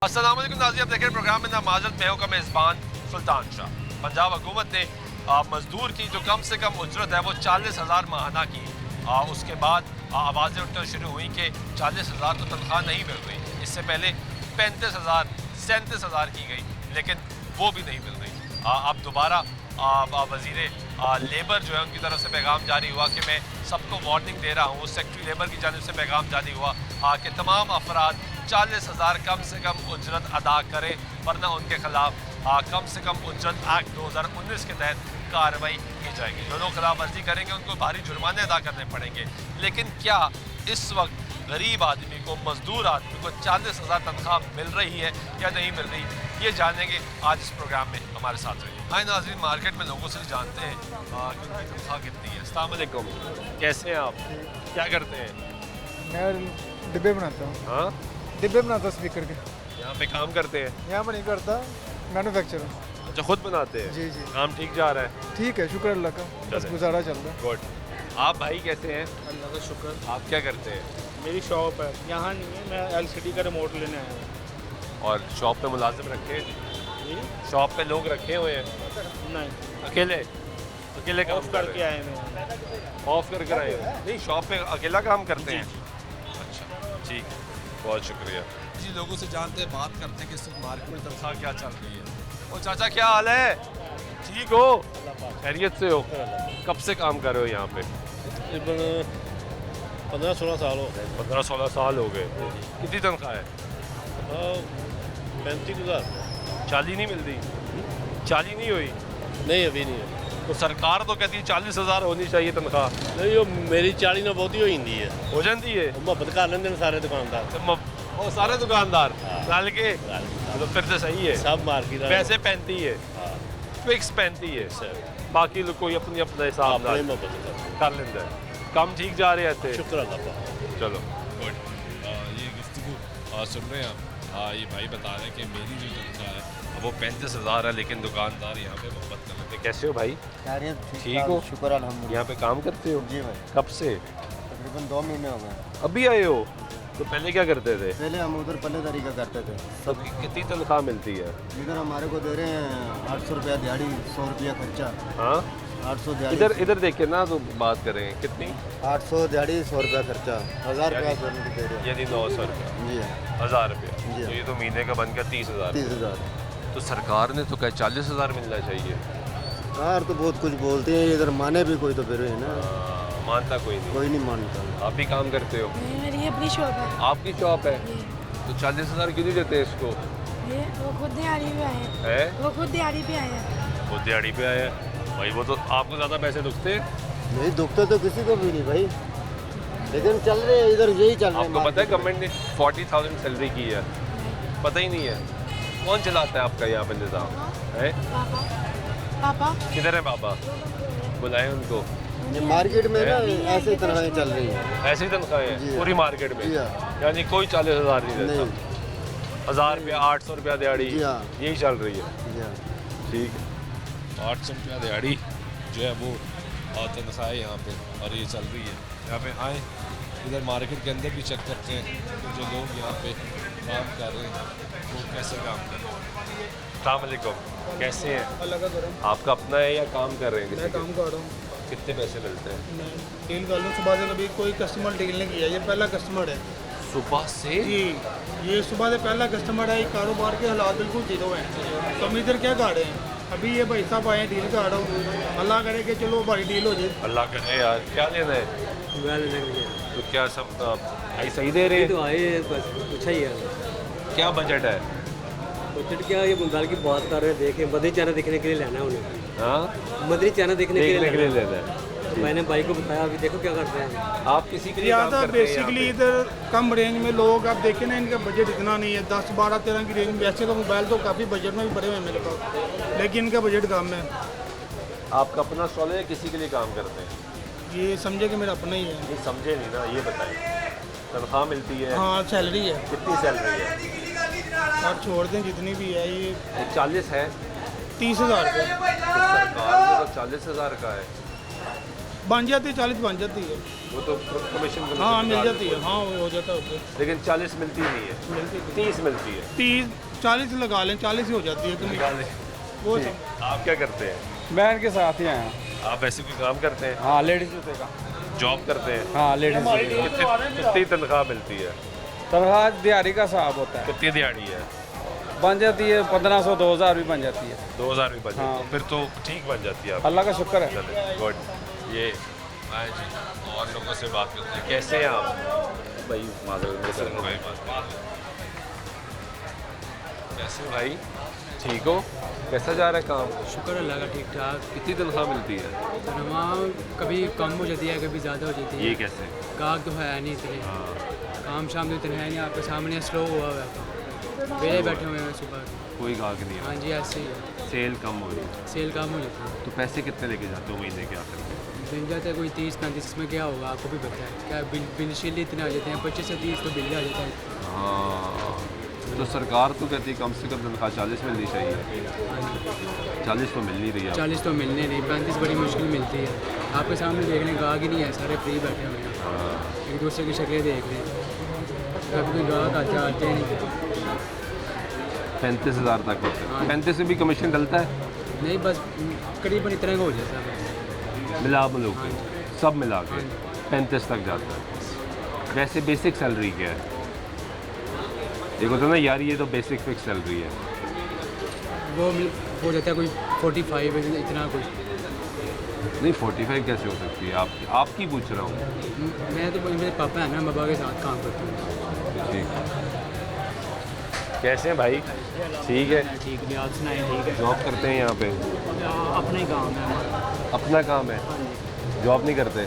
अस्सलाम वालेकुम नाज़रीन, आप देख रहे हैं प्रोग्राम में माजरत में हूं का मेज़बान सुल्तान शाह। पंजाब हुकूमत ने मजदूर की जो कम से कम उजरत है वो 40,000 माहाना की। उसके बाद आवाज़ें उठना शुरू हुई कि 40,000 तो तनख्वाह नहीं मिल रही। इससे पहले 35,000 37,000 की गई, लेकिन वो भी नहीं मिल रही। अब दोबारा वज़ीर लेबर जो है उनकी तरफ से पैगाम जारी हुआ कि मैं सबको वार्निंग दे रहा हूँ। सेक्रेटरी लेबर की जानिब से पैगाम जारी हुआ कि तमाम अफराद 40,000 कम से कम उजरत अदा करें, वरना उनके खिलाफ कम से कम उजरत एक्ट 2019 के तहत कार्रवाई की जाएगी। जो लोग खिलाफ वर्जी करेंगे उनको भारी जुर्माने अदा करने पड़ेंगे। लेकिन क्या इस वक्त गरीब आदमी को, मजदूर आदमी को 40,000 तनख्वाह मिल रही है या नहीं मिल रही, ये जानेंगे आज इस प्रोग्राम में हमारे साथ रहिए। हाय नाज़रीन, मार्केट में लोगों से जानते हैं कि उनकी तनख्वाह कितनी है। अस्सलाम वालेकुम, कैसे हैं आप, क्या करते हैं? मैं डिब्बे बनाता हूँ। हाँ, डिब्बे बनाता हूँ स्पीकर के। यहाँ पे काम करते हैं? यहाँ पर नहीं करता, मैन्युफैक्चर हूँ। अच्छा, खुद बनाते हैं? जी जी। काम ठीक जा रहा है? ठीक है, शुक्र अल्लाह का, बस चले। गुजारा चल रहा है। गुड। आप भाई कैसे हैं? अल्लाह का शुक्र। आप क्या करते हैं? मेरी शॉप है, यहाँ नहीं है, मैं एलसीडी का रिमोट लेने आया हूँ। और शॉप पे मुलाजिम रखे? जी? शॉप पे लोग रखे हुए हैं? नहीं, अकेले काम ऑफ करके आए मैं। ऑफ करके आए हो? नहीं, शॉप पे अकेला काम करते हैं? अच्छा, ठीक है, बहुत शुक्रिया जी। लोगों से जानते हैं, बात करते हैं कि इस मार्केट में तनख्वाह क्या चल रही है। ओ चाचा, क्या हाल है? ठीक हो? खैरियत से हो? कब से काम कर रहे हो यहाँ पे? तकरीबन 15-16 साल हो गए। 15-16 साल हो गए। कितनी तनख्वाह है? 35,000। 40 नहीं मिलती? 40 नहीं हुई? नहीं, अभी नहीं है। तो सरकार तो कहती है 40,000 होनी चाहिए तनख्वाह। नहीं, वो मेरी 40 ना बहुती हो जाती है। हो जाती है? मुहब्बत कर लेंगे सारे दुकानदार। वो सारे दुकानदार रल के, तो फिर तो सही है। सब मार्केट पैसे 35 है, फिक्स 35 है, बाकी लोग कोई अपनी अपना हिसाब कर लेंगे। काम ठीक जा रहे हैं? शुक्र अल्लाह का। चलो गुड। ये गुफ्तगू सुन रहे हैं आप? ये भाई बता रहे हैं कि मेरी जो तनख्वाह है वो 35,000 है, लेकिन दुकानदार यहाँ पे मोहब्बत कर लेते हैं। कैसे हो भाई? ठीक हो? शुक्र अल्हम्दुलिल्लाह। यहाँ पे काम करते हो? जी भाई, कब से? तकरीबन 2 महीने हो गए। अभी आए हो? तो पहले क्या करते थे? पहले हम उधर पल्लेदारी का करते थे। तो कितनी तनख्वाह मिलती है? इधर हमारे को दे रहे हैं 800 रुपया दिहाड़ी, 100 रुपया खर्चा। हाँ, 800 दिहाड़ी, इधर देखिए ना, तो बात करें कितनी? 800 दिहाड़ी, 100 रुपया खर्चा, 1000 रुपया दोनों को दे रहे हैं। यानी 900 रुपया, जी हाँ, 1000 रुपया। जी। तो ये तो महीने का बन गया 30,000। 30,000। तो सरकार ने तो कहा 40,000 मिलना चाहिए। यार तो बहुत कुछ बोलते हैं, इधर माने भी कोई तो फिर है ना, मानता कोई नहीं। कोई नहीं मानता। आप भी काम करते हो? मेरी अपनी शॉप है। आपकी शॉप है? ये तो 40,000 क्यों नहीं देते इसको? वो खुद दिहाड़ी पे आए हैं। है वो खुद दिहाड़ी पे आए हैं। वो दिहाड़ी पे आया है भाई, वो तो आपको ज़्यादा पैसे दुखते। नहीं दुखते तो किसी को भी नहीं भाई, लेकिन चल रहे हैं इधर, यही चल रहे हैं। आपको पता है गवर्नमेंट ने 40,000 सैलरी की है? पता ही नहीं है? कौन चलाता है आपका यहाँ पे निज़ाम है? पापा किधर है पापा? बुलाए उनको। ये मार्केट में ना ऐसे ही तनख्वाहें चल रही हैं। ऐसी ही तनख्वाहें जी हैं हाँ। पूरी मार्केट में? जी हाँ। यानी कोई 40,000 नहीं देता? नहीं। 1000 रुपया, 800 रुपया दिहाड़ी, जी हाँ। यही चल रही है? जी हाँ। ठीक है। 800 रुपया दिहाड़ी जो है वो तनख्वाह है यहाँ पे, और ये चल रही है। यहाँ पे आए, इधर मार्केट के अंदर भी चेक करते हैं कि जो लोग यहाँ पे काम कर रहे हैं वो कैसे काम कर रहे हैं। अस्सलाम वालेकुम, कैसे हैं? अल्लाह का करम। आपका अपना है या काम कर रहे हैं मैं किसी काम के? कर रहा हूँ। कितने पैसे मिलते हैं? मैं डील कर लूँ, सुबह से कभी कोई कस्टमर डील नहीं किया, ये पहला कस्टमर है। सुबह से? जी, ये सुबह से पहला कस्टमर है। कारोबार के हालात बिल्कुल जीरो हैं, तो हम इधर क्या गा रहे हैं। अभी ये भाई साहब आए, डील का रहा हूँ, अल्लाह करे कि चलो भाई डील हो जाए। अल्लाह करे यार, क्या लेना है? तो क्या सब भाई सही दे रहे हैं? तो आए बस पूछा ही है। क्या बजट है? बजट क्या, ये बंगाल की बात कर रहे हैं, देखें मदरी चाइना देखने के लिए लेना है उन्हें। हाँ, मदरी चाइना देखने के देखने के लिए लिए लेना है। तो मैंने भाई को बताया, अभी देखो क्या करते हैं। आप किसी के लिए काम ज़्यादा करते हैं यहाँ बेसिकली पे? इधर कम रेंज में लोग, आप देखें ना, इनका बजट इतना नहीं है। 10, 12, 13 की रेंज में। वैसे तो मोबाइल तो काफ़ी बजट में भी पड़े हुए हैं मेरे पास, लेकिन इनका बजट कम है। आपका अपना स्टॉल है या किसी के लिए काम करते हैं? ये समझे कि मेरा अपना ही है। नहीं समझे नहीं ना, ये बताइए। तनख्वाह मिलती है? हाँ, सैलरी है। कितनी सैलरी है? और छोड़ दें जितनी भी है, ये 40 है? 30,000 रुपये। तो सरकार में तो 40,000 का है। बन जाती है, 40 बन जाती है। वो तो कमीशन हाँ मिल जाती है, हाँ वो हो जाता है उससे। लेकिन 40 मिलती नहीं है, मिलती 30 मिलती है। 30-40 लगा लें, 40 ही हो जाती है कमी। वो सब आप क्या करते हैं? मैं इनके साथ ही आया। आप ऐसे कोई काम करते हैं? हाँ लेडीज जूते का। जॉब करते हैं? हाँ लेडीज कितनी तनख्वाह मिलती है? तनख्वाह दिहाड़ी का हिसाब होता है, कितनी दिहाड़ी है? बन जाती है 1500-2000 भी बन जाती है। 2000 भी बन जाती हाँ। है, फिर तो ठीक बन जाती है आप। अल्लाह का शुक्र है। गुड। ये आए जी और लोगों से बात करते हैं। कैसे हैं आप? भाई माजर भाई बात कैसे हो भाई? ठीक हो? कैसा जा रहा है काम? शुक्र अल्लाह का ठीक ठाक। कितनी तनख्वाह मिलती है? तनख्वाह कभी कम हो जाती है, कभी ज़्यादा हो जाती है। ये कैसे? गाहक तो है नहीं इतने, हाँ, काम शाम तो इतने है नहीं, आपके सामने स्लो हुआ हुआ है, वेले बैठे हुए हैं सुबह। कोई गाहक नहीं है, हाँ जी ऐसे ही है, सेल कम हो रही है। सेल कम हो जाती है। तो पैसे कितने लेके जाते हो महीने के आखिर में? मिल जाता है कोई 30-35, इसमें क्या होगा आपको भी पता है क्या, बिल शील इतने आ जाते हैं, 25 से 30 तो बिल आ जाता है। हाँ, तो सरकार तो कहती है कम से कम तनख्वाह 40 मिलनी चाहिए, 40 तो मिल नहीं रही है। 40 तो मिलने नहीं, 35 बड़ी मुश्किल मिलती है। आपके सामने देखने गाहक ही नहीं है, सारे फ्री बैठे हुए हैं, एक दूसरे की शक्लें देख रहे हैं, कभी कोई गाहक आते नहीं। 35,000 तक होते हैं। हाँ। 35 में भी कमीशन डलता है? नहीं बस करीबन इतना का हो जाता है। मिला मिलो के सब मिला के 35 तक जाता है। वैसे बेसिक सैलरी क्या है? एक होता है ना यार ये तो बेसिक फिक्स सैलरी है। वो हो जाता है कोई 45 इतना कुछ। नहीं 45 कैसे हो सकती है? आपकी पूछ रहा हूँ। मैं तो मेरे पापा है ना, बाबा के साथ काम करता हूँ। ठीक। कैसे हैं भाई? ठीक है। ठीक है, आप सुनाए? ठीक है। जॉब करते हैं यहाँ पे? अपने गाँव में हमारा। अपना काम है? जॉब नहीं करते?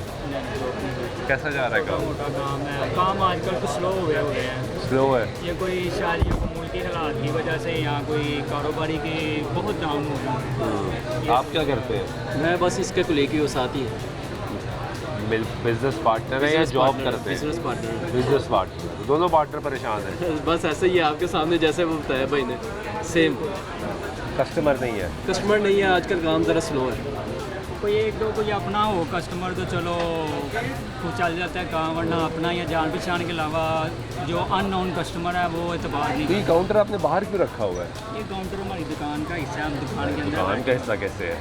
कैसा जा रहा है काम? मोटा काम है, काम आजकल कुछ स्लो हुए हैं। स्लो है? ये कोई शादियों को मुल्की हालात की वजह से यहाँ कोई कारोबारी की बहुत डाउन हो रहा है। आप क्या करते हैं? मैं बस इसके को लेके वो साथ ही है। बिजनेस पार्टनर है या जॉब करते हैं? Business partner. बिजनेस पार्टनर, दोनों पार्टनर परेशान हैं। बस ऐसे ही है आपके सामने जैसे वो बताया भाई ने, सेम। कस्टमर नहीं है? कस्टमर नहीं है, आजकल काम ज़रा स्लो है। कोई एक दो कोई अपना हो कस्टमर तो चलो कुछ चल जाता है काम, वरना अपना या जान पहचान के अलावा जो अननोन कस्टमर है वो एतबार नहीं। तो ये काउंटर आपने बाहर क्यों रखा हुआ है? ये काउंटर हमारी दुकान का हिस्सा है, हम दुकान के दुकान अंदर का हिस्सा कैसे है?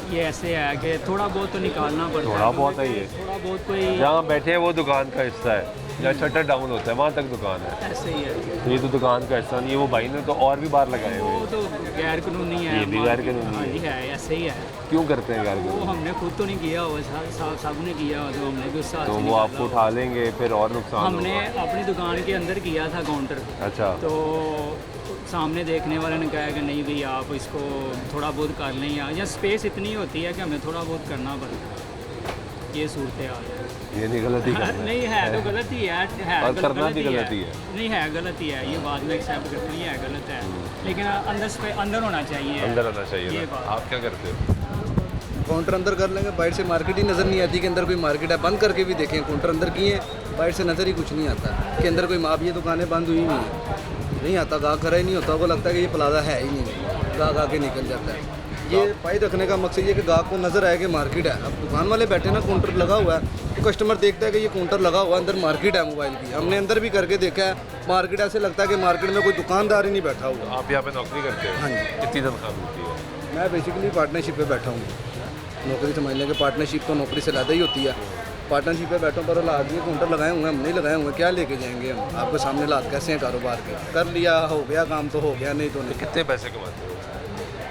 ये ऐसे है कि थोड़ा बहुत तो निकालना पड़ता है। थोड़ा बहुत है ये? थोड़ा बहुत कोई जहाँ बैठे हैं वो दुकान का हिस्सा है, जहाँ शटर डाउन होता है वहाँ तक दुकान है। ऐसे ही है। तो ये तो दुकान का हिस्सा नहीं है, वो भाई ने तो और भी बार लगाए हुए वो हैं। तो गैर कानूनी है। ये भी गैर कानूनी हाँ जी है। है, ऐसे ही है। क्यों करते हैं यार? वो हमने खुद तो नहीं किया हुआ, सब ने किया हुआ, तो हमने भी उससे हाथ तो से वो निकाला आपको हुआ। उठा लेंगे फिर और नुकसान हमने होगा। अपनी दुकान के अंदर किया था काउंटर, अच्छा। तो सामने देखने वाले ने कहा कि नहीं भाई आप इसको थोड़ा बहुत कर लें, या स्पेस इतनी होती है कि हमें थोड़ा बहुत करना पड़ता है। ये सूरत हाल है। ये नहीं गलती करना है। नहीं है तो गलत ही है और करना भी गलत ही है। नहीं है गलत ही है, ये बाद में एक्सेप्ट करते हैं, ये है गलत है, लेकिन अंदर होना चाहिए। अंदर आना चाहिए ये ना। बात। आप क्या करते हो? काउंटर अंदर कर लेंगे, बाहर से मार्केट ही नज़र नहीं आती कि अंदर कोई मार्केट है। बंद करके भी देखें, काउंटर अंदर किए हैं, बाहर से नज़र ही कुछ नहीं आता कि अंदर कोई आप ये दुकानें बंद हुई नहीं है, नहीं आता, गाहक खड़ा ही नहीं होता, वो लगता है कि ये प्लाजा है ही नहीं, गाहक आके निकल जाता है। ये पाई रखने का मकसद ये कि गाहक को नज़र आए कि मार्केट है। अब दुकान वाले बैठे ना, काउंटर लगा हुआ है, तो कस्टमर देखता है कि ये काउंटर लगा हुआ है, अंदर मार्केट है मोबाइल की। हमने अंदर भी करके देखा है, मार्केट ऐसे लगता है कि मार्केट में कोई दुकानदार ही नहीं बैठा हुआ। आप यहाँ पे नौकरी करते हो? हाँ जी। कितनी तनख्वाह मिलती है? मैं बेसिकली पार्टनरशिप पे बैठा हूँ। नौकरी समझ लें कि पार्टनरशिप तो नौकरी से ज़्यादा ही होती है। पार्टनरशिप पे बैठा हूँ, पर आदमी काउंटर लगाए हुए हैं, हम नहीं लगाए हुए, क्या लेके जाएंगे हम? आपके सामने हालात कैसे हैं कारोबार के? कर लिया हो गया काम तो हो गया, नहीं तो नहीं। कितने पैसे कमाते हो?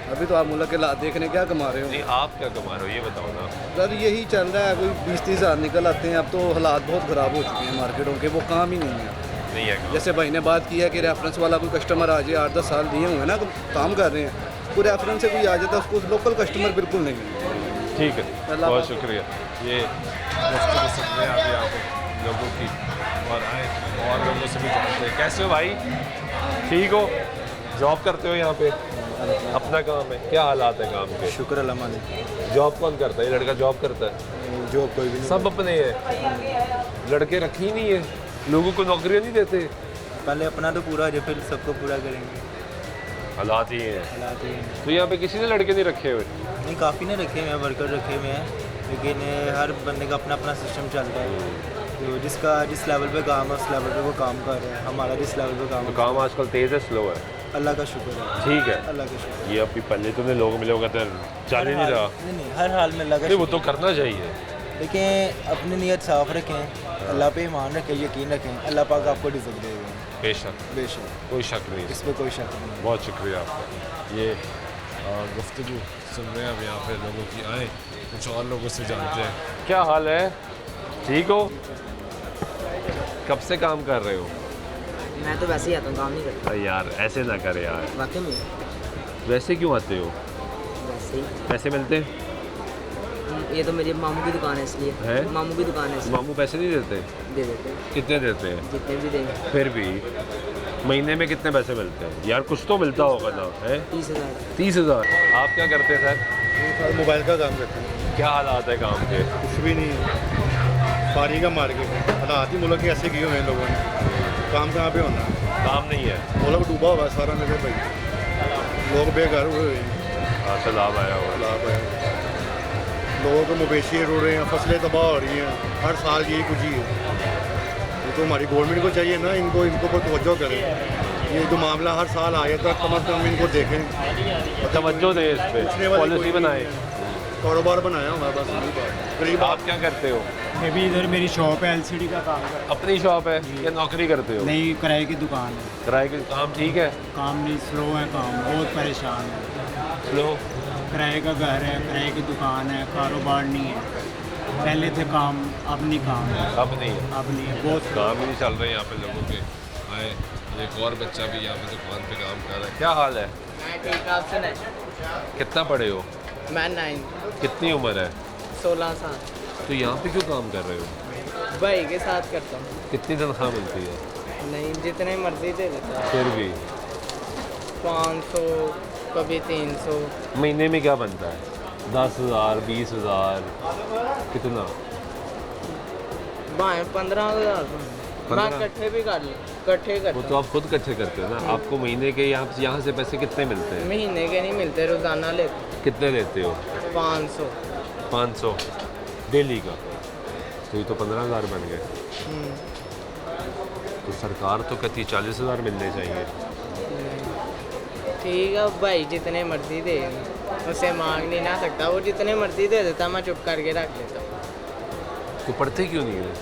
अभी तो आप मुल्क के हालात देख रहे हैं, क्या कमा रहे नहीं हो? आप क्या कमा रहे हो ये बताओ ना। सर यही चल रहा है, कोई 20-30 हज़ार निकल आते हैं। अब तो हालात बहुत ख़राब हो चुके हैं मार्केटों के, वो काम ही नहीं है। नहीं है काम। जैसे भाई ने बात की है कि रेफरेंस वाला कोई कस्टमर आ जाए, 8-10 साल दिए हुए हैं ना, काम कर रहे हैं, कोई रेफरेंस से कोई आ जाता है, उसको लोकल कस्टमर बिल्कुल नहीं है। ठीक है, अल्लाह बहुत हाफ़िज़। शुक्रिया। ये गुफ्तगू सुन रहे हैं अभी यहाँ पे लोगों की, और आए और लोगों से भी जानते हैं। कैसे हो भाई? ठीक हो? जॉब करते हो यहाँ पे? अपना काम है? क्या हालात है काम के? शुक्र अल्लाह मालिक। जॉब कौन करता है? ये लड़का जॉब करता है? जॉब कोई भी नहीं, सब अपने हैं, लड़के रखे ही नहीं है, लोगों को नौकरियाँ नहीं देते। पहले अपना तो पूरा हो जाए फिर सबको पूरा करेंगे। हालात ही हैं। हालात ही हैं। तो यहाँ पे किसी ने लड़के नहीं रखे हुए? नहीं काफ़ी ने रखे हुए हैं, वर्कर रखे हुए हैं, लेकिन हर बंदे का अपना अपना सिस्टम चल रहा है। तो जिसका जिस लेवल पे काम है उस लेवल पे वो काम कर रहा है। हमारा जिस लेवल पे काम तो है, काम आजकल तेज़ है स्लो है? अल्लाह का शुक्र है। ठीक है। अल्लाह का शुक्र। ये अभी पहले तो लोग मिले होगा तो चल ही नहीं रहा। नहीं, हर हाल में अल्लाह का नहीं, वो शुक्र। तो करना चाहिए। लेकिन अपनी नीयत साफ रखें, अल्लाह पे ईमान रखें, यकीन रखें, अल्लाह पाक आपको रिज़्क़ देगा। बेशक, बेशक, कोई शक नहीं। इस पर कोई शक नहीं। बहुत शुक्रिया आपका। ये गुफ्तगू सुन रहे हैं अब यहाँ पे लोगों की, आए कुछ और लोगों से जानते हैं। क्या हाल है? ठीक हो? कब से काम कर रहे हो? मैं तो वैसे ही आता हूँ, काम नहीं करता। अरे यार ऐसे ना करे यार। वाकई में वैसे क्यों आते हो? वैसे ही। पैसे मिलते हैं? ये तो मेरे मामू की दुकान है इसलिए। है? मामू की दुकान है इसलिए। मामू पैसे नहीं देते? दे देते हैं, कितने देते हैं? जितने भी देंगे। फिर भी महीने में कितने पैसे मिलते हैं? यार कुछ तो मिलता होगा ना? है 30,000। 30,000। आप क्या करते हैं सर? मोबाइल का काम करते हैं। क्या हालात है काम के? कुछ भी नहीं है, पानी का मार्केट है। हालात ही मुल्क के ऐसे किए हुए हैं लोगों ने, काम कहाँ पे होना है? काम नहीं है, मुल्क डूबा हुआ है सारा नगर भाई, लोग बेघर हुए हैं। हाँ सैलाब आया हुआ है। लाभ है, लोगों को मवेशी रुड़ रहे हैं, फसलें तबाह हो रही हैं, हर साल यही कुछ ही है। ये तो हमारी गवर्नमेंट को चाहिए ना, इनको पर तवज्जो करें। ये जो मामला हर साल आया था, कम अज़ कम इनको देखें, तवज्जो दें इस पे, पूछने वाली पॉलिसी कोई बनाए। नहीं है। कारोबार बनाया हुआ है बस, यही बात। गरीब आप क्या करते हो? मैं भी इधर मेरी शॉप है, एलसीडी का काम करता अपनी शॉप है या नौकरी करते हो? हूँ। नहीं, किराए की दुकान है। किराए के काम ठीक है? काम नहीं, स्लो है काम, बहुत परेशान है। स्लो? किराए का घर है, किराए की दुकान है, कारोबार नहीं है। पहले थे काम, अब नहीं काम है। अब नहीं है? अब नहीं है, बहुत काम ही नहीं चल रहे यहाँ पे लोगों के। आए एक और बच्चा भी यहाँ पे दुकान पे काम कर रहा है। क्या हाल है? मैं ठीक, आप सुनाए? कितना पढ़े हो? मैं 9, कितनी उम्र है? 16 साल। तो यहाँ पे क्यों काम कर रहे हो? भाई के साथ करता हूँ। कितनी तनख्वाह मिलती है? नहीं, जितने मर्जी दे देता है। फिर भी 500, कभी 300। महीने में क्या बनता है? 10,000, 20,000, कितना? भाई 15,000। मैं 15? इकट्ठे भी कर ले, इकट्ठे वो करता तो आप खुद इकट्ठे करते हो ना। आपको महीने के यहाँ से पैसे कितने मिलते हूँ। हैं? महीने के नहीं मिलते, रोज़ाना लेते। कितने लेते हो? 500। 500 डेली का? तो ये तो 15,000 बन गए। तो सरकार तो कहती 40,000 मिलने चाहिए। ठीक है भाई, जितने मर्जी दे, उसे मांग नहीं ना सकता। वो जितने मर्जी दे देता, मैं चुप करके रख लेता हूँ। तो पढ़ते क्यों नहीं है?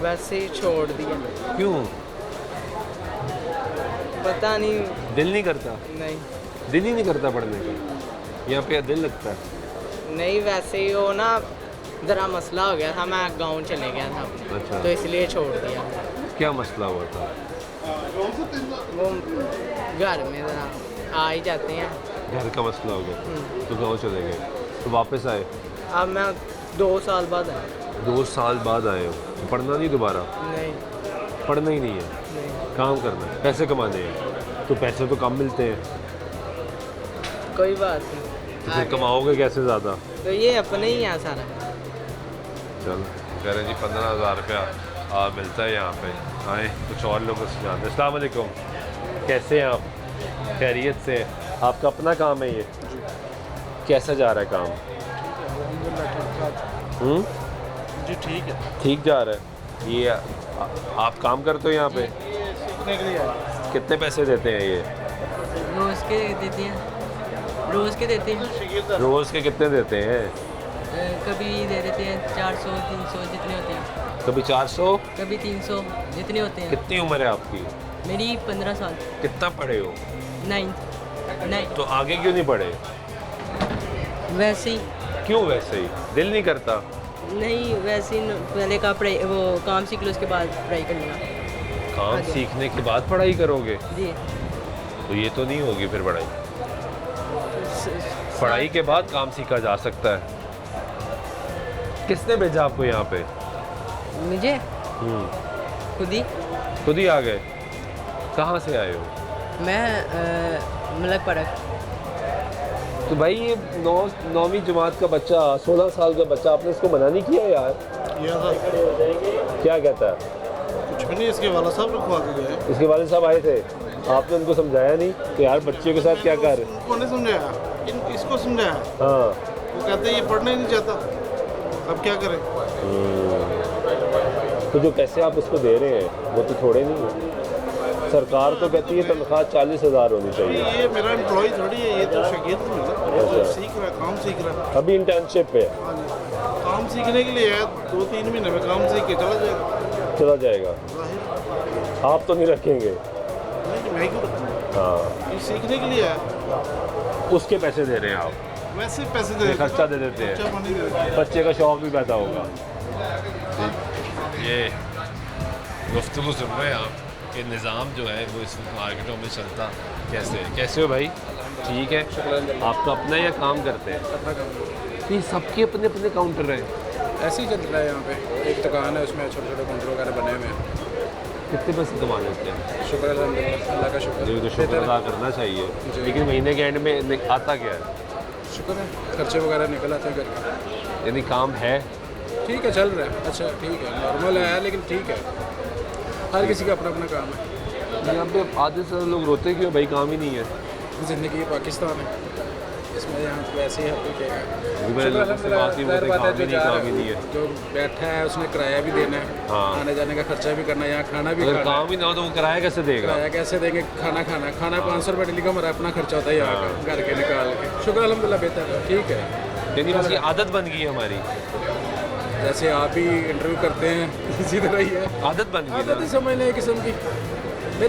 वैसे ही छोड़ दिया। क्यों? पता नहीं। दिल नहीं करता? नहीं दिल ही नहीं करता पढ़ने का? यहाँ पे दिल लगता है? नहीं, वैसे ही वो ना ज़रा मसला हो गया था, मैं गांव चले गया था अपने। अच्छा। तो इसलिए छोड़ दिया। क्या मसला हुआ था? वो घर में ज़रा आ ही जाते हैं। घर का मसला हो गया तो गाँव चले गए, तो वापस आए? अब मैं 2 साल बाद आया। 2 साल बाद आए हो तो पढ़ना नहीं दोबारा? नहीं पढ़ना ही नहीं है, नहीं, काम करना है, पैसे कमाने हैं। तो पैसे तो कम मिलते हैं, कोई बात नहीं। तो फिर कमाओगे कैसे ज़्यादा? तो ये अपने ही यहाँ सारा। चलो कह रहे जी 15,000 रुपया मिलता है यहाँ पे। आए कुछ और लोगों से जानते हैं। अस्सलाम वालेकुम, कैसे हैं आप? खैरियत से? आपका अपना काम है ये? कैसा जा रहा है काम? जी ठीक है। ठीक जा रहा है। ये आप काम करते हो यहाँ पे? कितने पैसे देते हैं ये? रोज़ के देती हैं, रोज़ के देते हैं। रोज़ के कितने देते हैं? कभी दे देते हैं 400, 300 जितने होते हैं। कभी 400, कभी 300 जितने होते हैं। कितनी उम्र है आपकी? मेरी 15 साल। कितना पढ़े हो? 9। तो आगे क्यों नहीं पढ़े? वैसे ही क्यों वैसे ही? दिल नहीं करता? नहीं, वैसे ही पहले का पढ़ाई, वो काम सीख लो, उसके बाद पढ़ाई कर लेना। काम आगे। सीखने के बाद पढ़ाई करोगे? जी। तो ये तो नहीं होगी फिर पढ़ाई। पढ़ाई के बाद काम सीखा जा सकता है। किसने भेजा आपको यहाँ पे? मुझे खुद ही आ गए? कहाँ से आए हो? मैं मलक परक। तो भाई ये 9वीं जमात का बच्चा, 16 साल का बच्चा, आपने इसको मना नहीं किया यार? क्या कहता है? कुछ भी नहीं, इसके वाला साहब रखवा के गए। इसके वाले साहब आए थे, आपने उनको समझाया नहीं कि यार बच्चे के साथ क्या कर? उनको नहीं समझाया, इसको समझाया। हाँ, वो कहते हैं ये पढ़ना ही नहीं चाहता। अब क्या करें? तो जो पैसे आप उसको दे रहे हैं वो तो थोड़े नहीं है। सरकार तो कहती है तनख्वाह 40,000 होनी चाहिए। ये मेरा एम्प्लॉय थोड़ी है, ये तो शागिर्द है, सीख रहा है, काम सीख रहा है। अभी इंटर्नशिप पे हाँ जी, काम सीखने के लिए है, 2-3 महीने में काम सीख के चला जाएगा। आप तो नहीं रखेंगे? नहीं, मैं क्यों रखूँगा? हाँ, ये सीखने के लिए है। उसके पैसे दे रहे हैं आप? वैसे पैसे दे खर्चा दे देते हैं, बच्चे का शौक भी पैदा होगा। ये गुफ्तगू सुन रहे हैं आप कि निज़ाम जो है वो इस मार्केटों में चलता कैसे हो भाई? ठीक है, आपका अपना या काम करते हैं? अपना काम। नहीं, सबके अपने अपने काउंटर हैं। ऐसे ही चल रहा है यहाँ पे। एक दुकान है, उसमें छोटे छोटे काउंटर वगैरह बने हुए हैं। कितने पैसे कमा लेते हैं? शुक्र अल्हम्दुलिल्लाह, अल्लाह का शुक्र। ये तो शुक्र अदा करना चाहिए, लेकिन महीने के एंड में आता क्या है? शुक्र है, खर्चे वगैरह निकल आते हैं घर के। यानी काम है? ठीक है, चल रहा है। अच्छा, ठीक है, नॉर्मल है लेकिन ठीक है। हर किसी का अपना अपना काम है। यहाँ पे आधे से लोग रोते क्यों भाई? काम ही नहीं है। ज़िंदगी पाकिस्तान है, इसमें यहाँ पे ऐसे ही हर कोई कहेगा। जो बैठा है उसने किराया भी देना है, हाँ। आने जाने का खर्चा भी करना है, यहाँ खाना भी खाना। काम ही ना हो तो वो किराया कैसे देगा? किराया कैसे देंगे? खाना 500 रुपये डेली का हमारा अपना खर्चा होता है यहाँ का, घर के निकाल के। शुक्र अल्हम्दुलिल्लाह बेहतर है, ठीक है। यानी उसकी आदत बन गई है हमारी। जैसे आप ही इंटरव्यू करते हैं इसी तरह ही है, आदत बन गई। आदत ही समझ लें किस्म की।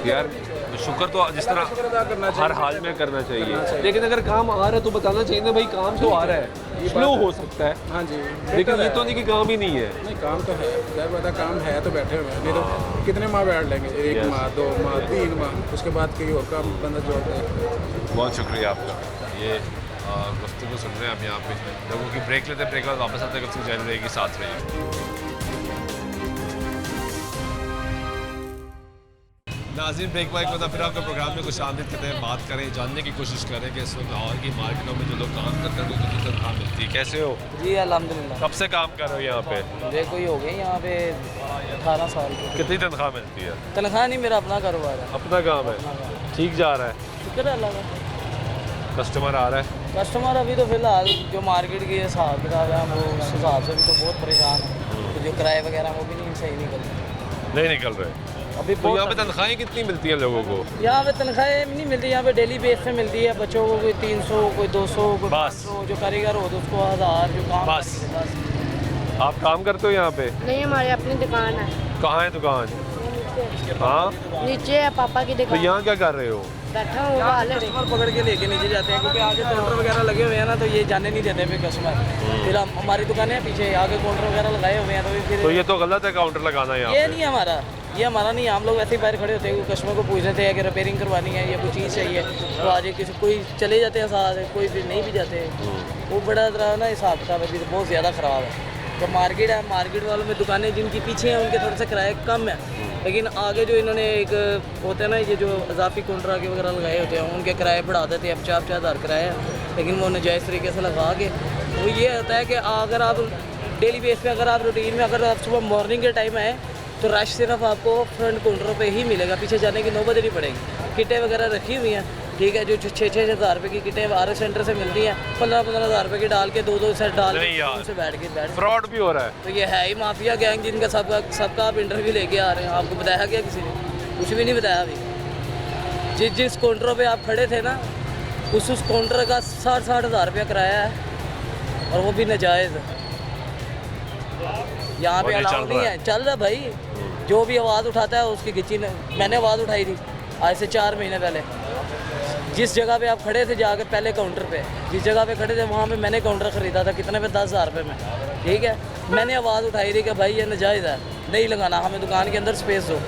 यार शुक्र तो जिस तरह हर हाल में करना चाहिए, लेकिन अगर काम आ रहा है तो बताना चाहिए ना भाई, काम तो आ रहा है, स्लो हो सकता है। हाँ जी, लेकिन ये तो नहीं कि काम ही नहीं है। नहीं, काम तो है, ज़ाहिर बात है, काम है तो बैठे हुए हैं। नहीं तो कितने माह बैठ लेंगे? 1 माह, 2 माह, 3 माह, उसके बाद कोई और काम बंदा जोड़ता है। बहुत शुक्रिया आपका। ये गुफ्तगू सुन रहे हैं आप यहाँ पे। लोगों की ब्रेक लेते हैं, ब्रेक के बाद वापस आते हैं, गुफ्तगू जारी रहेगी, साथ रहिए। नाज़रीन, ब्रेक वाइक मतलब फिर आपके प्रोग्राम में कुछ आमद करते हैं, बात करें, जानने की कोशिश करें कि इस वक्त लाहौर की मार्केटों में जो लोग काम करते हैं उनको कितनी तनख्वाह मिलती है। कैसे हो? जी अल्हम्दुलिल्लाह। कब से काम कर रहे हो यहाँ पे? मुझे कोई हो गए यहाँ पे 18 साल की। कितनी तनख्वाह मिलती है? तनख्वाह नहीं, मेरा अपना कारोबार है। अपना काम है, ठीक जा रहा है? शुक्र है अल्लाह का। कस्टमर आ रहा है? कस्टमर अभी तो फिलहाल जो मार्केट की हिसाब किताब है वो उस हिसाब से भी तो बहुत परेशान है, तो जो किराए वगैरह वो भी नहीं सही निकल रहे। नहीं निकल रहे अभी तो यहाँ पे तनख्वाहें कितनी मिलती हैं लोगों को? यहाँ पे तनख्वाहें नहीं मिलती, यहाँ पे डेली बेस पे मिलती है। बच्चों को कोई 300, कोई 200, कोई 500, जो कारीगर हो तो उसको 1000, जो काम बस। आप काम करते हो यहाँ पे? नहीं, हमारी अपनी दुकान है। कहाँ है दुकान? हाँ, नीचे है पापा की तो दुकान। यहाँ क्या कर रहे हो? बैठा हूँ हाल है। कस्टमर पकड़ के लेके नीचे जाते हैं, क्योंकि आगे काउंटर वगैरह लगे हुए हैं ना, तो ये जाने नहीं देते फिर कस्टमर। फिर हमारी दुकान है पीछे, आगे काउंटर वगैरह लगाए हुए हैं, तो फिर तो ये तो गलत है काउंटर लगाना यहाँ ये पे। नहीं हमारा, ये हमारा नहीं। हम लोग ऐसे ही बाहर खड़े होते हैं, कस्टमर को पूछ रहे थे कि रिपेयरिंग करवानी है या कोई चीज़ चाहिए, तो आज किसी कोई चले जाते हैं साथ, कोई फिर नहीं भी जाते। वो बड़ा तरह ना हिसाब किताब अभी तो बहुत ज़्यादा ख़राब है। तो मार्केट है, मार्केट वालों में दुकानें जिनकी पीछे हैं उनके थोड़े से किराए कम है, लेकिन आगे जो इन्होंने एक होता है ना, ये जो इजाफी काउंटर आगे वगैरह लगाए होते हैं उनके किराए बढ़ा देते हैं। अब 4-4 हज़ार किराया है, लेकिन वो नजायज़ तरीके से लगा के। वो ये होता है कि अगर आप डेली बेस पे, अगर आप रूटीन में, अगर आप सुबह मॉर्निंग के टाइम आए तो रश सिर्फ आपको फ्रंट काउंटर पे ही मिलेगा, पीछे जाने की नौबत नहीं पड़ेगी। किटें वगैरह रखी हुई हैं, ठीक है, जो 6-6 हज़ार रुपये की किटें आर सेंटर से मिलती हैं, 15-15 हज़ार रुपये की डाल के 2-2 सेट डाल के से बैठ फ्रॉड भी हो रहा है। तो ये है ही माफिया गैंग, जिनका सबका आप इंटरव्यू लेके आ रहे हैं। आपको बताया क्या किसी ने? कुछ भी नहीं बताया अभी। जिस काउंटर पे आप खड़े थे ना, उस काउंटर का 60-60 हज़ार रुपया किराया है, और वो भी नाजायज़। यहाँ पे अलाउ नहीं है, चल रहा भाई। जो भी आवाज़ उठाता है उसकी खिंची। मैंने आवाज़ उठाई थी आज से 4 महीने पहले। जिस जगह पे आप खड़े थे जाके पहले काउंटर पे, जिस जगह पे खड़े थे वहाँ पे मैंने काउंटर ख़रीदा था, कितने पे? 10,000 रुपये में, ठीक है। मैंने आवाज़ उठाई थी कि भाई ये नाजायज़ है, नहीं लगाना, हमें दुकान के अंदर स्पेस दो।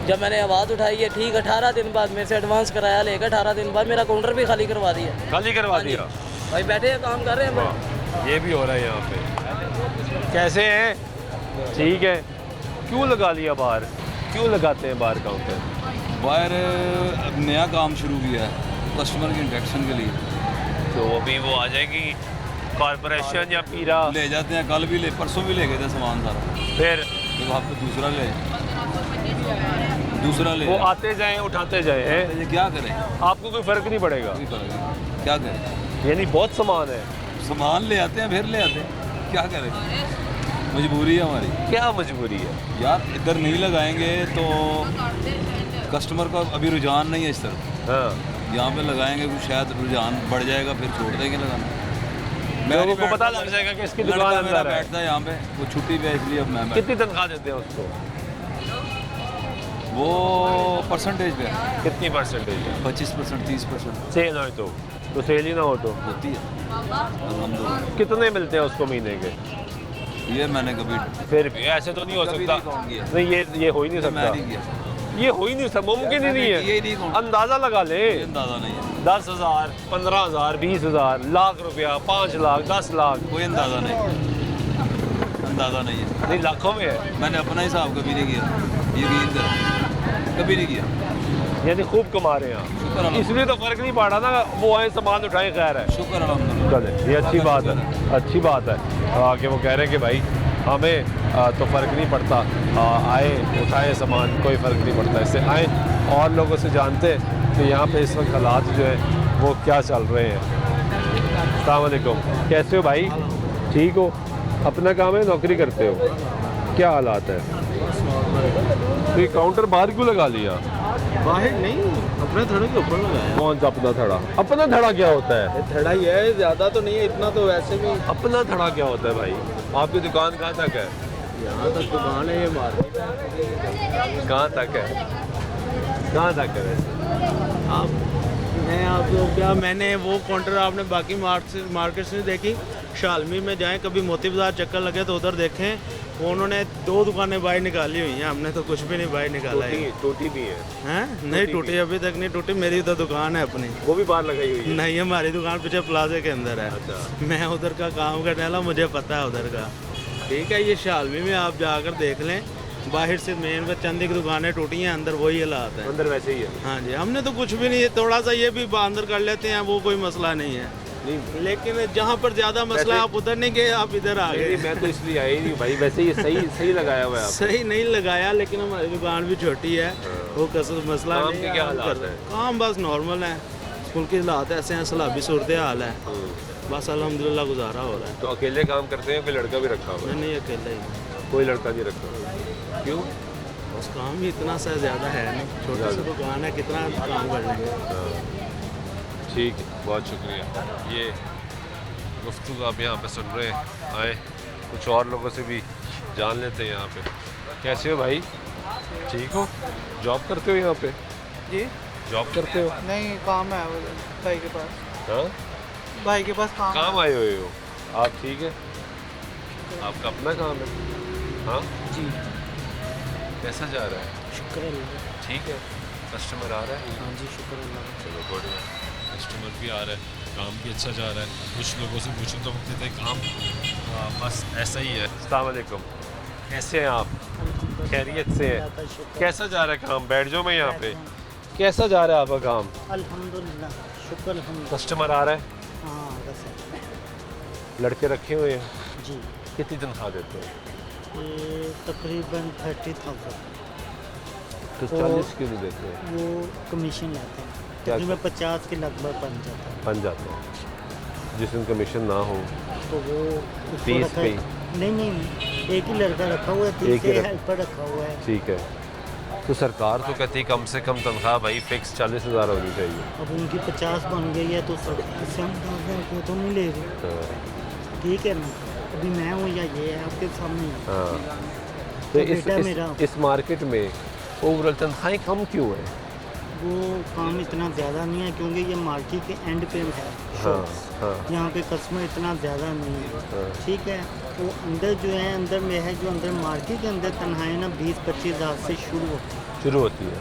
जब मैंने आवाज़ उठाई है, ठीक 18 दिन बाद मेरे से एडवांस कराया लेकर, 18 दिन बाद मेरा काउंटर भी खाली करवा दिया। खाली करवा दिया भाई, बैठे हैं काम कर रहे हैं भाई। ये भी हो रहा है यहाँ पे। कैसे हैं? ठीक है। क्यों लगा लिया बाहर? क्यों लगाते हैं बाहर काउंटर? बाहर नया काम शुरू किया है कस्टमर के इंटरेक्शन के लिए, तो अभी वो आ जाएगी कॉर्पोरेशन या पीरा ले जाते हैं। कल भी ले, परसों भी ले गए थे सामान सारा, फिर एक हफ्ते दूसरा ले वो आते जाएं उठाते जाएं। ये क्या करें? आपको कोई फ़र्क नहीं पड़ेगा? क्या करें? यानी बहुत सामान है, सामान ले आते हैं फिर ले आते हैं, क्या करें? मजबूरी है हमारी। क्या मजबूरी है यार इधर नहीं लगाएंगे तो कस्टमर का अभी रुझान नहीं है इस तरफ। हाँ, यहाँ पे लगाएंगे तो शायद रुझान बढ़ जाएगा, फिर छोड़ देंगे लगाना। लोगों को पता लग जाएगा कि इसकी दुकान मेरा अंदर है। बैठता है यहाँ पे, वो छुट्टी पे है इसलिए अब मैं कितनी तनख्वाह देते हैं उसको? वो परसेंटेज पे कितनी परसेंटेज है? 25%, 30% सेल हो तो सेल ही ना हो तो होती है अल्हम्दुलिल्लाह। कितने मिलते हैं उसको महीने के? ये मैंने कभी फिर भी ऐसे तो नहीं हो कभी सकता। नहीं काउंट किया। नहीं, ये हो ही नहीं मैं सकता। नहीं किया, ये हो ही नहीं सकता, मुमकिन ही नहीं ये है। नहीं काउंट, अंदाजा लगा ले। अंदाजा नहीं है, 10,000, 15,000, 20,000, लाख रुपया, 5 लाख, 10 लाख, कोई अंदाजा नहीं, अंदाजा नहीं है। नहीं लाखों में है। मैंने अपना हिसाब कभी नहीं किया, यकीन कर, कभी नहीं किया। यानी खूब कमा रहे हैं शुक्र आप, अल्लाह। इसलिए तो फर्क नहीं पड़ा ना। वो आए सामान उठाए, खैर है। शुक्र अल्हम्दुलिल्लाह। चले, ये अच्छी बात है, अच्छी बात है कि वो कह रहे हैं कि भाई हमें तो फ़र्क नहीं पड़ता, आए उठाए सामान, कोई फ़र्क नहीं पड़ता। इससे आए और लोगों से जानते हैं कि यहाँ पे इस वक्त हालात जो है वो क्या चल रहे हैं। अस्सलाम वालेकुम, कैसे हो भाई? ठीक हो? अपना काम है, नौकरी करते हो? क्या हालात है? तो ये काउंटर बाहर क्यों लगा लिया? बाहर नहीं, अपने थड़े के ऊपर लगाया। कौन सा अपना थड़ा? अपना थड़ा क्या होता है? थड़ा ही है, ज़्यादा तो नहीं है, इतना तो वैसे भी। अपना थड़ा क्या होता है भाई? आपकी दुकान कहाँ तक है? यहाँ तक दुकान है, ये मार्केट है। कहाँ तक है? कहाँ तक है वैसे? मैं आपको क्या, मैंने वो काउंटर आपने बाकी मार्केट से देखी, शालमी में जाएं, कभी मोती बाजार चक्कर लगे तो उधर देखें, वो उन्होंने 2 दुकानें बाहर निकाली हुई हैं, हमने तो कुछ भी नहीं बाहर निकाला है। टूटी भी है? हैं? नहीं टूटी, अभी तक नहीं टूटी। मेरी उधर दुकान है अपनी। वो भी बाहर लगाई हुई है? नहीं, हमारी दुकान पीछे प्लाजे के अंदर है। अच्छा। मैं उधर का काम करने वाला, मुझे पता है उधर का। ठीक है, ये शालमी में आप जाकर देख लें, बाहर से मेन पे चंदी की दुकानें टूटी हैं, अंदर वही हालात है। अंदर वैसे ही है? हाँ जी, हमने तो कुछ भी नहीं है, थोड़ा सा ये भी अंदर कर लेते हैं, वो कोई मसला नहीं है। नहीं, लेकिन जहाँ पर ज़्यादा मसला है, आप उधर नहीं गए, आप इधर आ गए। मैं तो इसलिए आई नहीं भाई, वैसे ये सही लगाया हुआ है आपने। सही नहीं लगाया, लेकिन हमारी दुकान भी छोटी है, वो कसर मसला काम नहीं के है। क्या हम हालात कर- हैं? काम बस नॉर्मल है, स्कूल के हालात ऐसे हैं, सलाबी सूरत हाल है, बस अल्हम्दुलिल्लाह गुजारा हो रहा है। तो अकेले काम करते हैं, कोई लड़का भी रखा हुआ है? नहीं, अकेला ही। कोई लड़का नहीं रखा? क्यों? बस काम ही इतना सा ज़्यादा है नहीं, छोटी सी दुकान है, कितना काम कर लेंगे। ठीक है, बहुत शुक्रिया। ये गुफ्तगू आप यहाँ पे सुन रहे हैं, आए कुछ और लोगों से भी जान लेते हैं यहाँ पे। कैसे हो भाई? ठीक हो? जॉब करते हो यहाँ पे? जी, जॉब करते हो? नहीं, काम है वो भाई के पास। हाँ, भाई के पास काम आए हुए हो आप? ठीक है, आपका अपना काम है? हाँ जी, कैसा जा रहा है? शुक्र अल्लाह। ठीक है, कस्टमर आ रहा है? हाँ जी, शुक्र अल्लाह। चलो बढ़िया। कस्टमर भी आ रहा है, काम भी अच्छा जा रहा है। कुछ लोगों से पूछो तो वो कहते हैं काम बस ऐसा ही है। अस्सलाम वालेकुम, कैसे हैं आप? खैरियत से हैं? कैसा जा रहा है काम? बैठ जाओ, मैं यहाँ पे। कैसा जा रहा है आपका काम? अल्हम्दुलिल्लाह, शुक्र अल्हम्दुलिल्लाह। कस्टमर आ रहा है? हाँ, वैसे लड़के रखे हुए हैं? जी, कितनी तनख्वाह देते हैं? ये तकरीबन 30,000। तो 40 क्यों नहीं देते हैं? वो कमीशन लाते हैं, क्या? तकरीबन 50 के लगभग बन जाता है। बन जाते हैं। जिस दिन कमीशन ना हो तो वो उसको 30 रखा पे है। नहीं, एक ही लड़का रखा हुआ है, एक ही 30 रख- हेल्पर रखा हुआ है। ठीक है। तो सरकार तो कहती है कम से कम तनख्वाह भाई फिक्स 40,000 होनी चाहिए। अब उनकी 50 बन गई है, तो सब इससे हम 10,000 को तो नहीं ले रहे। हाँ। ठीक है ना, अभी मैं हूँ या ये है आपके सामने ही है। हाँ, तो बेटा मेरा इस मार्केट में ओवरऑल तनख्वाहें कम क्यों है? वो काम इतना ज़्यादा नहीं है, क्योंकि ये मार्केट के एंड पे है। हाँ हाँ यहाँ पे कस्टमर इतना ज़्यादा नहीं है। हाँ। ठीक है, वो अंदर जो है, अंदर में है जो अंदर मार्केट के अंदर तनख्वाहें ना 20-25 हज़ार से शुरू होती है।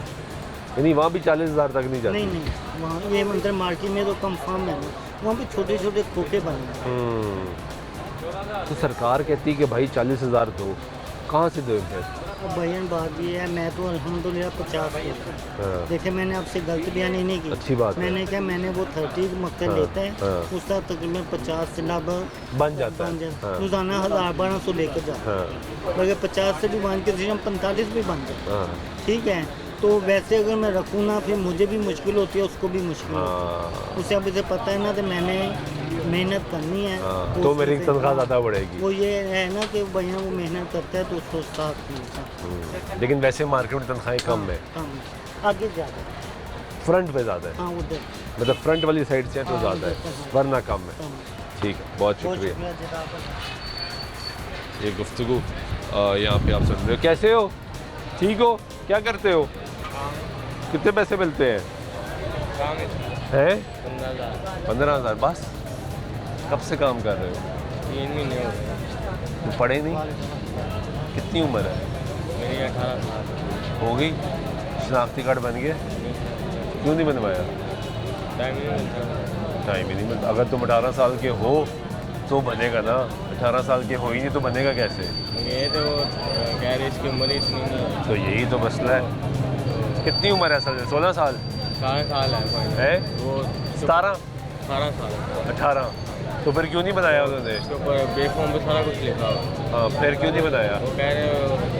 यानी वहाँ भी 40,000 तक नहीं जाती? नहीं, वहाँ ये अंदर मार्केट में तो कंफर्म है ना, वहाँ पे छोटे छोटे खोखे बने हैं। तो सरकार कहती है कि भाई 40,000 दो, कहाँ से दो फिर? अब भैया बात ये है, मैं तो अल्हम्दुलिल्लाह 50 लेता हूँ। हाँ। देखिए, मैंने आपसे गलत बयानी नहीं की। अच्छी बात है। मैंने क्या, मैंने वो 30 मकसद हाँ, लेता है, हाँ। उसका तकरीबन 50 से लगभग बन जाता है। हाँ। रोजाना 1,000-1,200 लेकर जाता है। हाँ बल्कि 50 से भी बन के 45 भी बन जाता है। हाँ ठीक है, तो वैसे अगर मैं रखूँ ना, फिर मुझे भी मुश्किल होती है, उसको भी मुश्किल होती है। हाँ। उसे अब इसे पता है ना, तो मेहनत करनी है तो मेरी तनख्वाह ज़्यादा बढ़ेगी। वो ये है ना कि भैया वो मेहनत करता है तो उसको साथ मिलता है। लेकिन वैसे मार्केट में तनख्वाहें कम है, कम आगे ज़्यादा, फ्रंट पे ज़्यादा है, हाँ उधर मतलब फ्रंट वाली साइड से है तो ज़्यादा है, वरना कम है। ठीक है, बहुत शुक्रिया। ये गुफ्तगू यहाँ पे आप सुन रहे हो। कैसे हो? ठीक हो? क्या करते हो? कितने पैसे मिलते हैं? 15,000। बस कब से काम कर रहे हो? 3 महीने हो गए। तो पढ़े नहीं? कितनी उम्र है? मेरी 18 साल हो गई। शनाख्ती कार्ड बन गया? क्यों नहीं बनवाया? टाइम ही नहीं मिलता। टाइम ही नहीं मिलता। अगर तुम 18 साल के हो तो बनेगा ना, 18 साल के हो ही नहीं तो बनेगा कैसे? ये तो कह रहे इसकी उम्र ही इतनी नहीं है। तो यही तो मसला है। कितनी उम्र है असल में? 16 साल 18 साल है? वो 17? 18 साल 18। तो फिर क्यों नहीं बनाया उन्होंने? उसके ऊपर बेफॉर्म पे सारा कुछ लिखा हुआ। हाँ, फिर क्यों नहीं बनाया? वो कह रहे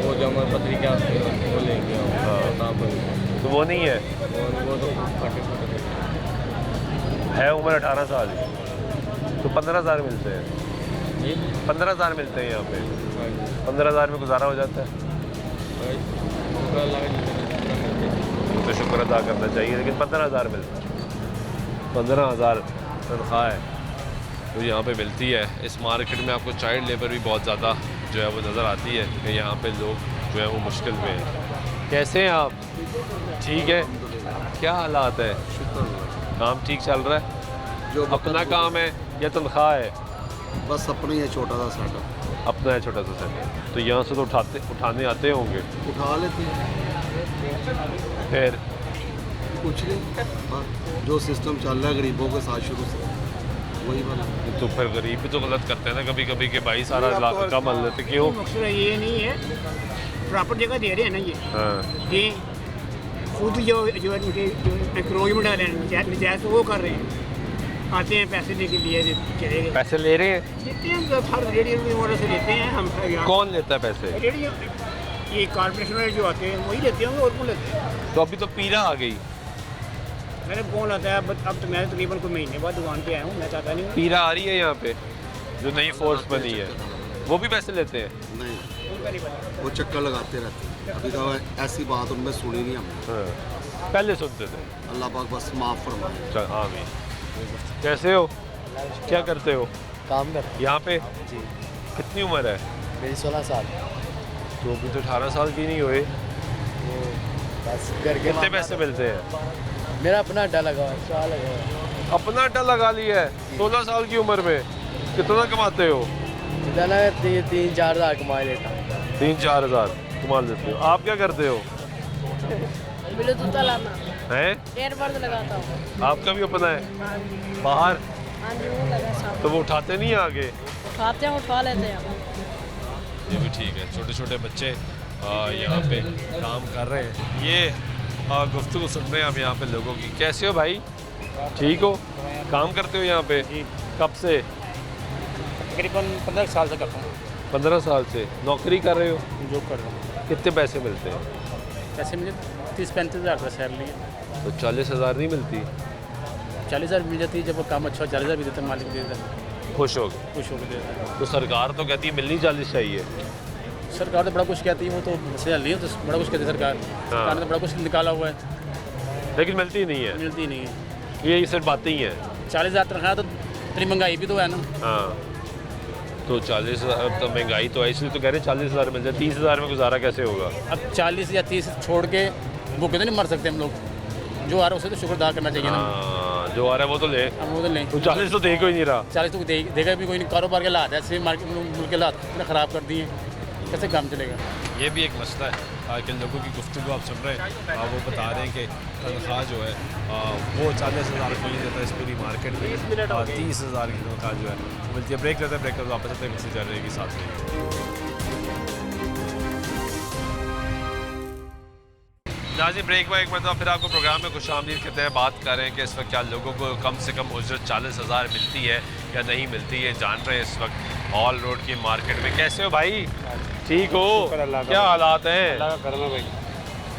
वो जमा पत्री क्या वो लेंगे। हाँ, तो वो नहीं है, वो तो फटे है उम्र 18 साल, तो 15,000 मिलते हैं। 15,000 मिलते हैं यहाँ पे। 15,000 में गुजारा हो जाता है। तो शुक्र अदा करना चाहिए, लेकिन 15,000 मिलता है। 15,000 तनख्वाह है तो यहाँ पे मिलती है। इस मार्केट में आपको चाइल्ड लेबर भी बहुत ज़्यादा जो है वो नज़र आती है कि यहाँ पे लोग जो है वो मुश्किल में हैं। कैसे हैं आप? ठीक है। क्या हालात है? काम ठीक चल रहा है? जो अपना काम है या तनख्वाह है? बस अपना ही है, छोटा सा सेटअप अपना है, छोटा सा सेटअप। तो यहाँ से तो उठाने आते होंगे? उठा लेते हैं। फिर कुछ नहीं, जो सिस्टम चल रहा है गरीबों के साथ शुरू से वही वाला। तो फिर गरीब भी तो गलत करते हैं ना कभी कभी कि भाई सारा इलाका का मल लेते। क्यों? मकसद ये नहीं है, प्रॉपर जगह दे रहे हैं ना ये खुद जो इंक्रोचमेंट आ रहे हैं नजायज वो कर रहे हैं। आते हैं पैसे लेके लिए चले गए। पैसे ले रहे हैं? लेते हैं, हर रेडियो वाले से लेते हैं हम। कौन लेता है पैसे? रेडियो ये कॉर्पोरेशन वाले जो आते हैं वही लेते होंगे, और कौन लेते हैं? तो अभी तो पीरा आ गई। मैंने कौन आता है? अब तो मैं तकरीबन कोई महीने बाद दुकान पे आया हूँ, मैं चाहता नहीं हूँ। पीरा आ रही है यहाँ पे जो नई फोर्स बनी है, वो भी पैसे लेते हैं? नहीं, वो चक्कर लगाते रहते हैं। अभी तो ऐसी बात उनमें सुनी नहीं हमने। पहले सुनते थे। अल्लाह पाक बस माफ़ फरमाए। चल आमीन। कैसे हो? क्या करते हो? काम करते यहाँ पे? जी। कितनी उम्र है? मेरी 16 साल। तो अभी तो 18 साल की नहीं हुए। बस घर के कितने पैसे मिलते हैं? मेरा अपना अड्डा लगा हुआ है, लगा हुआ है। अपना अड्डा लगा लिया है 16 साल की उम्र में? कितना कमाते हो? 3-4 हज़ार कमा लेता हूँ। 3-4 हज़ार कमा लेते हो। आप क्या करते हो? ब्लूटूथ लाना हैं? एयरबड्स लगाता हूँ। आपका भी अपना है? बाहर? हाँ जी, वो लगा सामने। तो वो उठाते नहीं आगे? उठाते हैं, उठा लेते हैं। ये भी ठीक है। छोटे छोटे बच्चे यहाँ पे काम कर रहे हैं। ये गुफ्तगू सुन रहे हैं हम यहाँ पे लोगों की। कैसे हो भाई? ठीक हो? काम करते हो यहाँ पे? कब से? तकरीबन 15 साल से करता हूँ। 15 साल से नौकरी कर रहे हो? जॉब कर रहा हूँ। कितने पैसे मिलते हैं? पैसे मुझे 30-35 हज़ार का सैलरी है। तो 40,000 नहीं मिलती? 40,000 मिल जाती है, जब काम अच्छा 40,000 भी देते हैं, मालिक देता है। खुश हो गए? खुश होकर देता है। तो सरकार तो कहती है मिलनी 40 चाहिए। सरकार तो बड़ा कुछ कहती है, वो तो मसला नहीं है, तो बड़ा कुछ कहती है सरकार। सरकार ने तो बड़ा कुछ निकाला हुआ है, लेकिन मिलती नहीं है। मिलती नहीं है। ये सिर्फ बातें ही हैं। 40,000 तनख्वाह तो इतनी महंगाई भी तो है ना। हाँ, तो 40,000 तो महंगाई तो है, इसलिए तो कह रहे हैं 40,000 मिल जाए। 30,000 में गुजारा कैसे होगा? अब 40 या 30 छोड़ के भूखे तो नहीं मर सकते हम लोग। जो आ रहा है उसे तो शुक्र अदा करना चाहिए ना। जो आ रहा है वो तो ले। अब वो तो लें। तो 40 तो देगा ही नहीं रहा। 40 तो देगा भी कोई नहीं। कारोबार के हालात ऐसे मार्केट मुल्क के हालात इतने ख़राब कर दिए, कैसे काम चलेगा? ये भी एक मसला है। कि लोगों की गुफ्तगू आप सुन रहे हैं, वो बता रहे हैं कि तनख्वाह जो है वो 40,000 कोई नहीं देता इस पूरी मार्केट में। 30,000 की तनख्वाह जो है वो मिलती है। ब्रेक लेते हैं, ब्रेक कर वापस आते हैं, मिलती जा रहेगी साथ में। नाज़ी ब्रेक में एक मरतबा फिर आपको प्रोग्राम में खुशामदीद कहते हैं। बात कर रहे हैं कि इस वक्त क्या लोगों को कम से कम उजरत 40,000 मिलती है या नहीं मिलती है, जान रहे हैं इस वक्त हॉल रोड की मार्केट में। कैसे हो भाई? ठीक हो? क्या हालात हैं? भाई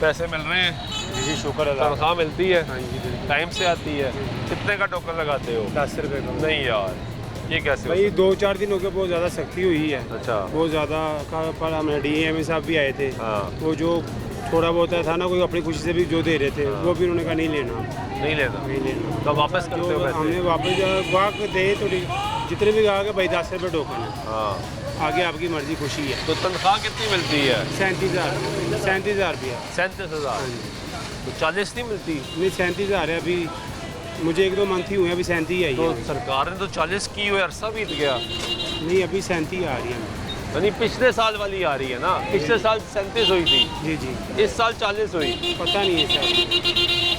पैसे मिल रहे हैं? जी शुक्र अल्लाह। तनख्वाह मिलती है? टाइम से आती है? कितने का टोकन लगाते हो? 10 रुपये का। नहीं यार, ये कैसे? भाई 2-4 दिन हो गए बहुत ज़्यादा सख्ती हुई है। अच्छा। बहुत ज़्यादा पर हमारे DEM साहब भी आए थे। हाँ। वो जो थोड़ा बहुत था ना, कोई अपनी खुशी से भी जो दे रहे थे, वो भी उन्होंने कहा नहीं लेना। नहीं लेना। तो वापस करते हो पैसे? हमने वापस गाहक दे थोड़ी, जितने भी गाहक है भाई 10 रुपये टोकन है। हाँ। आगे आपकी मर्जी, खुशी है। तो तनख्वाह कितनी मिलती है? 37,000 रुपया। 37,000। तो 40 नहीं मिलती? नहीं 37,000 है अभी। मुझे 1-2 मंथ ही हुए, अभी 37 आई तो है। सरकार ने तो 40 की हुई, अरसा बीत गया। नहीं अभी 37 आ रही है। यानी पिछले साल वाली आ रही है ना? पिछले साल 37 हुई थी। जी जी। इस साल 40 हुई। पता नहीं है सर।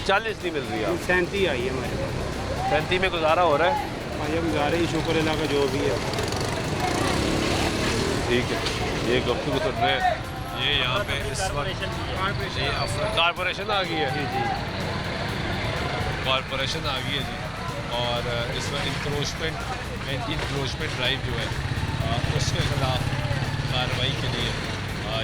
40 नहीं मिल रही है। 37 आई है हमारे पास। 37 में गुजारा हो रहा है? हाँ गुजारे ही, शुक्र अल्लाह का जो भी है। ठीक है, ये गुफ्तगू सुन रहे हैं। ये यहाँ पे इस वक्त कॉरपोरेशन आ गई है। जी जी, कॉरपोरेशन आ गई है जी। और इस वक्त इंक्रोचमेंट ड्राइव जो है उसके खिलाफ कार्रवाई के लिए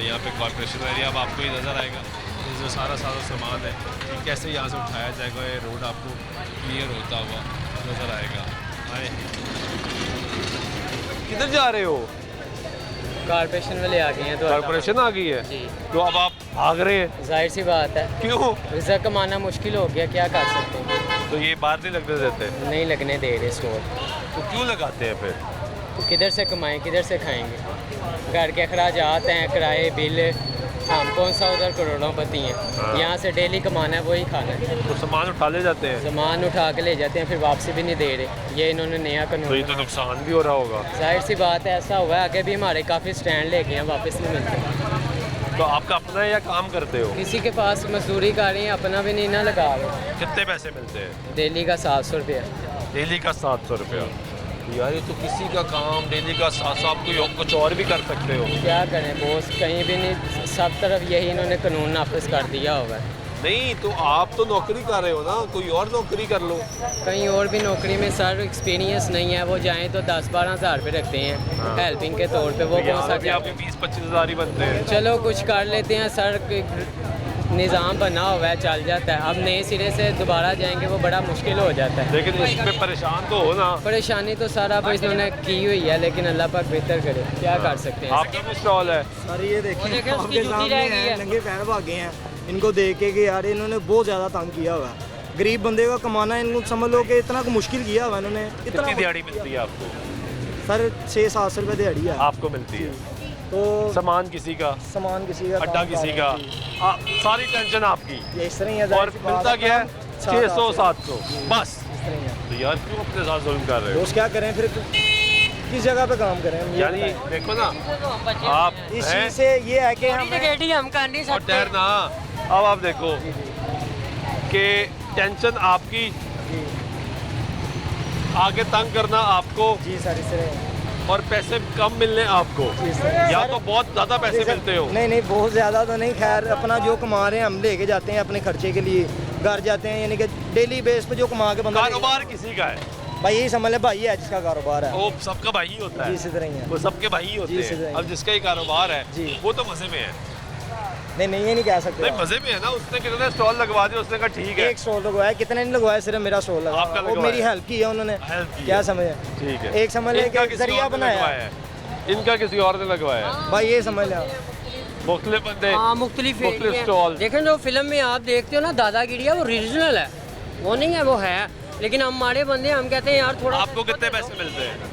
यहाँ पे कॉरपोरेशन एरिया, अब आपको ये नज़र आएगा ये जो सारा सामान है ये कैसे यहाँ से उठाया जाएगा। ये रोड आपको क्लियर होता हुआ नज़र आएगा। आए, किधर जा रहे हो? कॉरपोरेशन वाले आ गए हैं। तो कॉरपोरेशन आ गई है तो अब आप भाग रहे हैं? जाहिर सी बात है। क्यों? रिजल्ट कमाना मुश्किल हो गया, क्या कर सकते हैं। तो ये बाहर नहीं लगने देते? नहीं लगने दे रहे स्टोर। तो क्यों लगाते हैं फिर? तो किधर से कमाएं, किधर से खाएंगे? घर के अखराजात हैं, किराए, बिल, हम कौन सा उधर करोड़ोंपति हैं। हाँ। यहाँ से डेली कमाना है, वही खाना है। तो सामान उठा ले जाते हैं? सामान उठा के ले जाते हैं, फिर वापसी भी नहीं दे रहे। ये इन्होंने नया कानून। तो ये तो नुकसान भी हो रहा होगा। जाहिर सी बात है, ऐसा हुआ है। आगे भी हमारे काफ़ी स्टैंड लेके हैं, वापस नहीं मिलते। तो आपका अपना है या काम करते हो? किसी के पास मजदूरी कर रही है, अपना भी नहीं ना लगा रहे। कितने पैसे मिलते हैं? डेली का 700 रुपया। डेली का 700 रुपया? यार ये तो किसी का काम डेली का 700, आप कुछ और भी कर सकते हो। क्या करें बॉस, कहीं भी नहीं, सब तरफ यही इन्होंने कानून नाफिज कर दिया हुआ है। नहीं तो आप तो नौकरी कर रहे हो ना, कोई और नौकरी कर लो। कहीं और भी नौकरी में सर एक्सपीरियंस नहीं है, वो जाएं तो 10-12 हज़ार रुपये रखते हैं। हाँ। हेल्पिंग के तौर पे वो तो कौन सा क्या? आपके 20-25 हज़ार ही बनते हैं। चलो कुछ कर लेते हैं सर, निज़ाम बना हुआ है, चल जाता है। अब नए सिरे से दोबारा जाएंगे वो बड़ा मुश्किल हो जाता है। लेकिन इसमें परेशान तो हो ना? परेशानी तो सारा इन्होंने की हुई है, लेकिन अल्लाह पाक बेहतर करे, क्या कर सकते हैं। आपका भी स्टॉल है? सर ये देखिए आपके सामने है, नंगे पैर भागे हैं। इनको देख के कि यार इन्होंने बहुत ज़्यादा तंग किया हुआ है। गरीब बंदे का कमाना इनको समझ लो कि इतना मुश्किल किया हुआ इन्होंने। कितनी दिहाड़ी मिलती है आपको? सर 600-700 रुपये दिहाड़ी है आपको मिलती है। तो सामान किसी का, अड्डा किसी का, सारी टेंशन आपकी। ये इस तरह ही है। और मिलता क्या है? 600-700 बस। तो यार क्यों अपने साथ जुल्म कर रहे हो? दोस्त क्या करें फिर, किस जगह पे काम करें? यानी देखो ना, आप इस चीज़ से ये है कि हम कर नहीं और ठहरना। अब आप देखो कि टेंशन आपकी, आगे तंग करना आपको। जी सर, इस तरह और पैसे कम मिलने आपको, या तो बहुत ज़्यादा पैसे मिलते हो? नहीं बहुत ज़्यादा तो नहीं, खैर अपना जो कमा रहे हैं हम लेके जाते हैं अपने खर्चे के लिए, घर जाते हैं। यानी कि डेली बेस पे जो कमा के बंदा। कारोबार किसी का है भाई? यही समझ ले, भाई है जिसका कारोबार है, वो सबका भाई ही होता है। इसी तरह ही है, वो सबके भाई ही होते हैं। अब जिसका ही कारोबार है वो तो मजे में है। नहीं ये नहीं कह सकते। नहीं मजे में है ना, उसने कितने स्टॉल लगवा दिए, उसने कहा ठीक है। एक स्टॉल लगवाया, कितने नहीं लगवाया, सिर्फ मेरा स्टॉल लगा। वो मेरी हेल्प की है उन्होंने, क्या समझे? ठीक है, एक समझ ले कि जरिया बनाया है, इनका किसी और ने लगवाया है। भाई ये समझ लिया। मुख्तलिफ बंदे, मुख्तलिफ स्टॉल। देखें जो फिल्म में आप देखते हो ना दादागिरी है, वो रीजनल है, वो नहीं है, वो है। लेकिन हम हमारे बंदे, हम कहते हैं यार थोड़ा। आपको कितने पैसे मिलते हैं?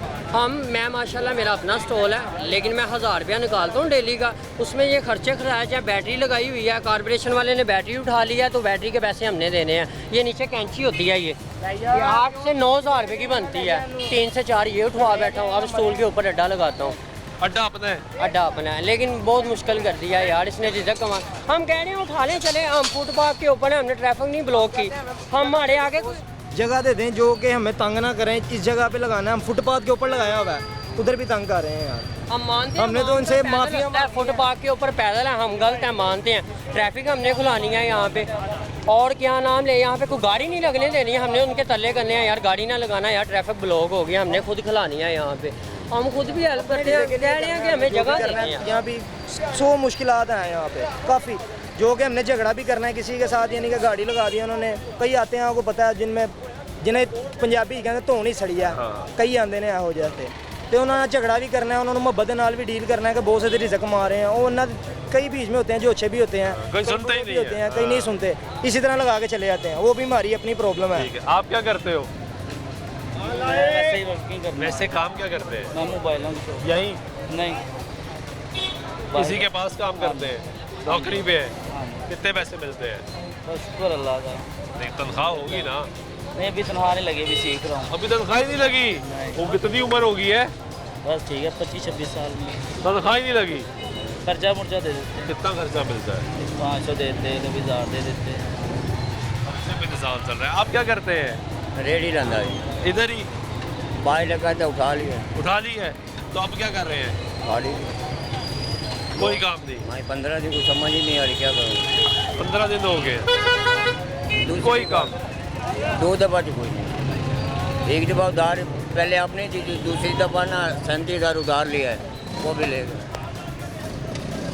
मैं माशाल्लाह मेरा अपना स्टॉल है, लेकिन मैं 1000 रुपया निकालता हूँ डेली का। उसमें ये खर्चे खराज है, बैटरी लगाई हुई है, कॉर्पोरेशन वाले ने बैटरी उठा लिया है, तो बैटरी के पैसे हमने देने हैं। ये नीचे कैंची होती है, ये 8 से 9 हज़ार रुपये की बनती है। 3 से 4 ये उठवा बैठा हूँ। अब स्टॉल के ऊपर अड्डा लगाता हूँ। अड्डा अपना है? अड्डा अपना है, लेकिन बहुत मुश्किल कर दिया यार इसने रिजक कमा। हम कह रहे हैं उठा लें, चले, हम फुटपाथ के ऊपर है, हमने ट्रैफिक नहीं ब्लॉक की, हम हमारे आगे जगह दे दें जो कि हमें तंग ना करें। इस जगह पे लगाना है, हम फुटपाथ के ऊपर लगाया हुआ है, उधर भी तंग कर रहे हैं यार। हम मानते हैं, हमने तो उनसे माफिया। फुटपाथ के ऊपर पैदल है, हम गलत हैं, मानते हैं। ट्रैफिक हमने खुलानी है यहाँ पे, और क्या नाम ले, यहाँ पे कोई गाड़ी नहीं लगने देनी है, हमने उनके तल्ले करने हैं यार, गाड़ी ना लगाना यार, ट्रैफिक ब्लॉक हो गया, हमने खुद खुलानी है यहाँ पे। हम खुद भी हेल्प करते हैं, कह रहे हैं कि हमें जगह देनी है। यहाँ भी 100 मुश्किलात हैं यहाँ पे काफ़ी, जो कि हमने झगड़ा भी करना है किसी के साथ, यानी कि गाड़ी लगा दी उन्होंने। कई आते हैं, आपको पता है, जिनमें ਜਿਹਨੇ ਪੰਜਾਬੀ ਕਹਿੰਦੇ ਧੋਣੀ ਸੜੀ ਆ ਕਈ ਆਉਂਦੇ ਨੇ ਇਹੋ ਜਿਹੇ ਤੇ ਉਹਨਾਂ ਨਾਲ ਝਗੜਾ ਵੀ ਕਰਨਾ है, उन्होंने मोहब्बत नाल भी डील करना है कि बहुत से रिजक मार रहे हैं वो उन्ना कई बीच में होते हैं जो अच्छे भी होते हैं, कई सुनते ही नहीं होते हैं, कई नहीं सुनते, इसी तरह लगा के चले जाते हैं। वो भी हमारी अपनी प्रॉब्लम है। आप क्या करते हो? वैसे काम क्या करते हैं? मैं मोबाइलों की शॉप। यहीं नहीं किसी के पास काम करते हैं, नौकरी पे है? कितने पैसे मिलते हैं? बस शुक्र अल्लाह का। नहीं तनख्वाह होगी ना? नहीं अभी तनख्वाह नहीं लगी, अभी सीख रहा हूँ। अभी तनख्वाह ही नहीं लगी? वो कितनी उम्र होगी है? बस ठीक है 25-26 साल में। तनख्वाह ही नहीं लगी? खर्चा मुर्चा दे देते हैं। कितना खर्चा मिलता है? 500 देते हैं, कभी 1000 दे देते हैं। खर्चे पे निजाम चल रहा है। आप क्या करते हैं? रेडी लंदा जी, इधर ही बाई लगा तो उठा लिया। उठा ली है तो अब क्या कर रहे हैं? गाड़ी कोई काम नहीं? मैं 15 दिन को समझ ही नहीं आ रही क्या करूँ। 15 दिन हो गए कोई काम? 2 दफ़ा तो कोई नहीं, एक दफ़ा उधार पहले आपने दी थी, दूसरी दफ़ा ना 37,000 उधार लिया है, वो भी ले गए।